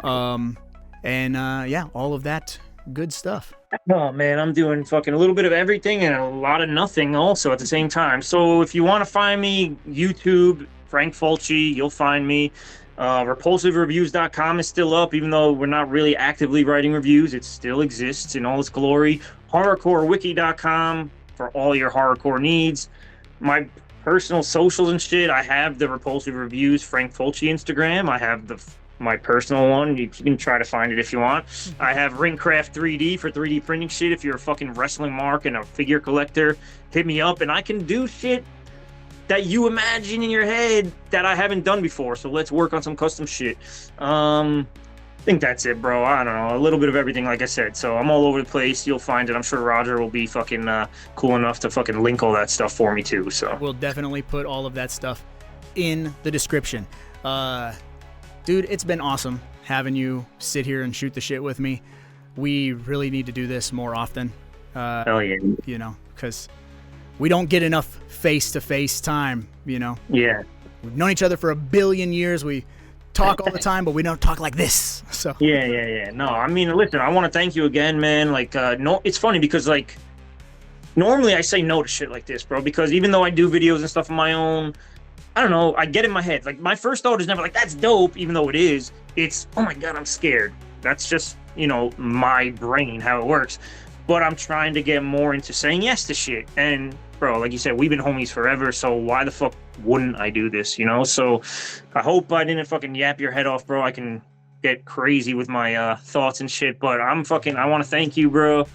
and yeah, all of that good stuff. Oh, man, I'm doing fucking a little bit of everything and a lot of nothing also at the same time. So if you want to find me, YouTube, Frank Fulci, you'll find me. RepulsiveReviews.com is still up, even though we're not really actively writing reviews. It still exists in all its glory. HorrorcoreWiki.com for all your horrorcore needs. My personal socials and shit, I have the Repulsive Reviews Frank Fulci Instagram. I have my personal one. You can try to find it if you want. I have Ringcraft 3D for 3D printing shit. If you're a fucking wrestling mark and a figure collector, hit me up, and I can do shit that you imagine in your head that I haven't done before. So let's work on some custom shit. I think that's it, bro. I don't know. A little bit of everything, like I said. So I'm all over the place. You'll find it. I'm sure Roger will be fucking cool enough to fucking link all that stuff for me too. So we'll definitely put all of that stuff in the description. dude, it's been awesome having you sit here and shoot the shit with me. We really need to do this more often. Hell yeah. You know, because we don't get enough face-to-face time, you know? Yeah. We've known each other for 1 billion years. We talk all the time, but we don't talk like this. So Yeah. No, I mean, listen, I want to thank you again, man. Like, no, it's funny because, like, normally I say no to shit like this, bro, because even though I do videos and stuff on my own, I don't know, I get in my head. Like, my first thought is never like, that's dope, even though it is. It's, oh my God, I'm scared. That's just, you know, my brain, how it works. But I'm trying to get more into saying yes to shit. And, bro, like you said, we've been homies forever, so why the fuck wouldn't I do this, you know? So I hope I didn't fucking yap your head off, bro. I can get crazy with my thoughts and shit, but I want to thank you, bro.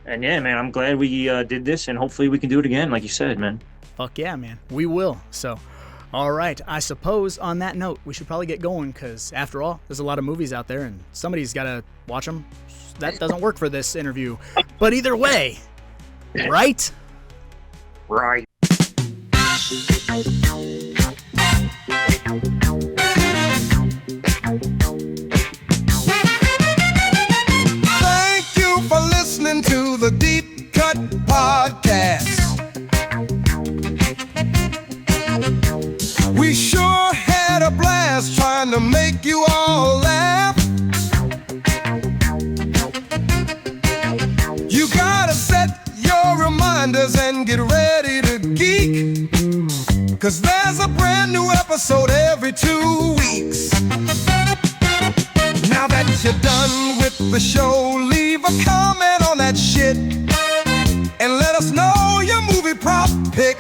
And yeah, man, I'm glad we did this, and hopefully we can do it again, like you said, man. fuck yeah, man. We will. So, all right. I suppose on that note, we should probably get going because, after all, there's a lot of movies out there and somebody's got to watch them. That doesn't work for this interview. But either way, right? Right. Thank you for listening to the Deep Cut Podcast. We sure had a blast trying to make you all laugh. You gotta set your reminders and get ready to geek, 'cause there's a brand new episode every 2 weeks. Now that you're done with the show, leave a comment on that shit and let us know your movie prop pick.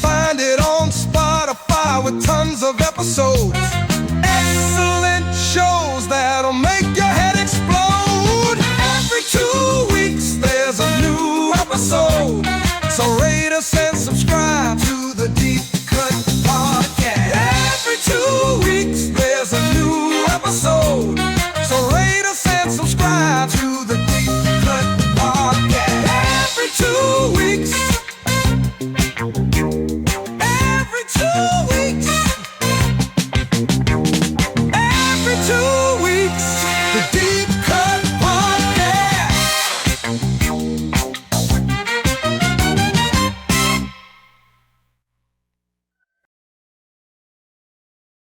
Find it on Spotify with tons of episodes. Excellent shows that'll make your head explode. Every 2 weeks there's a new episode, so rate us and subscribe to the Deep Cut Podcast. Every 2 weeks there's a new episode, so rate us and subscribe to the Deep Cut Podcast. Every 2 weeks. Every 2 weeks.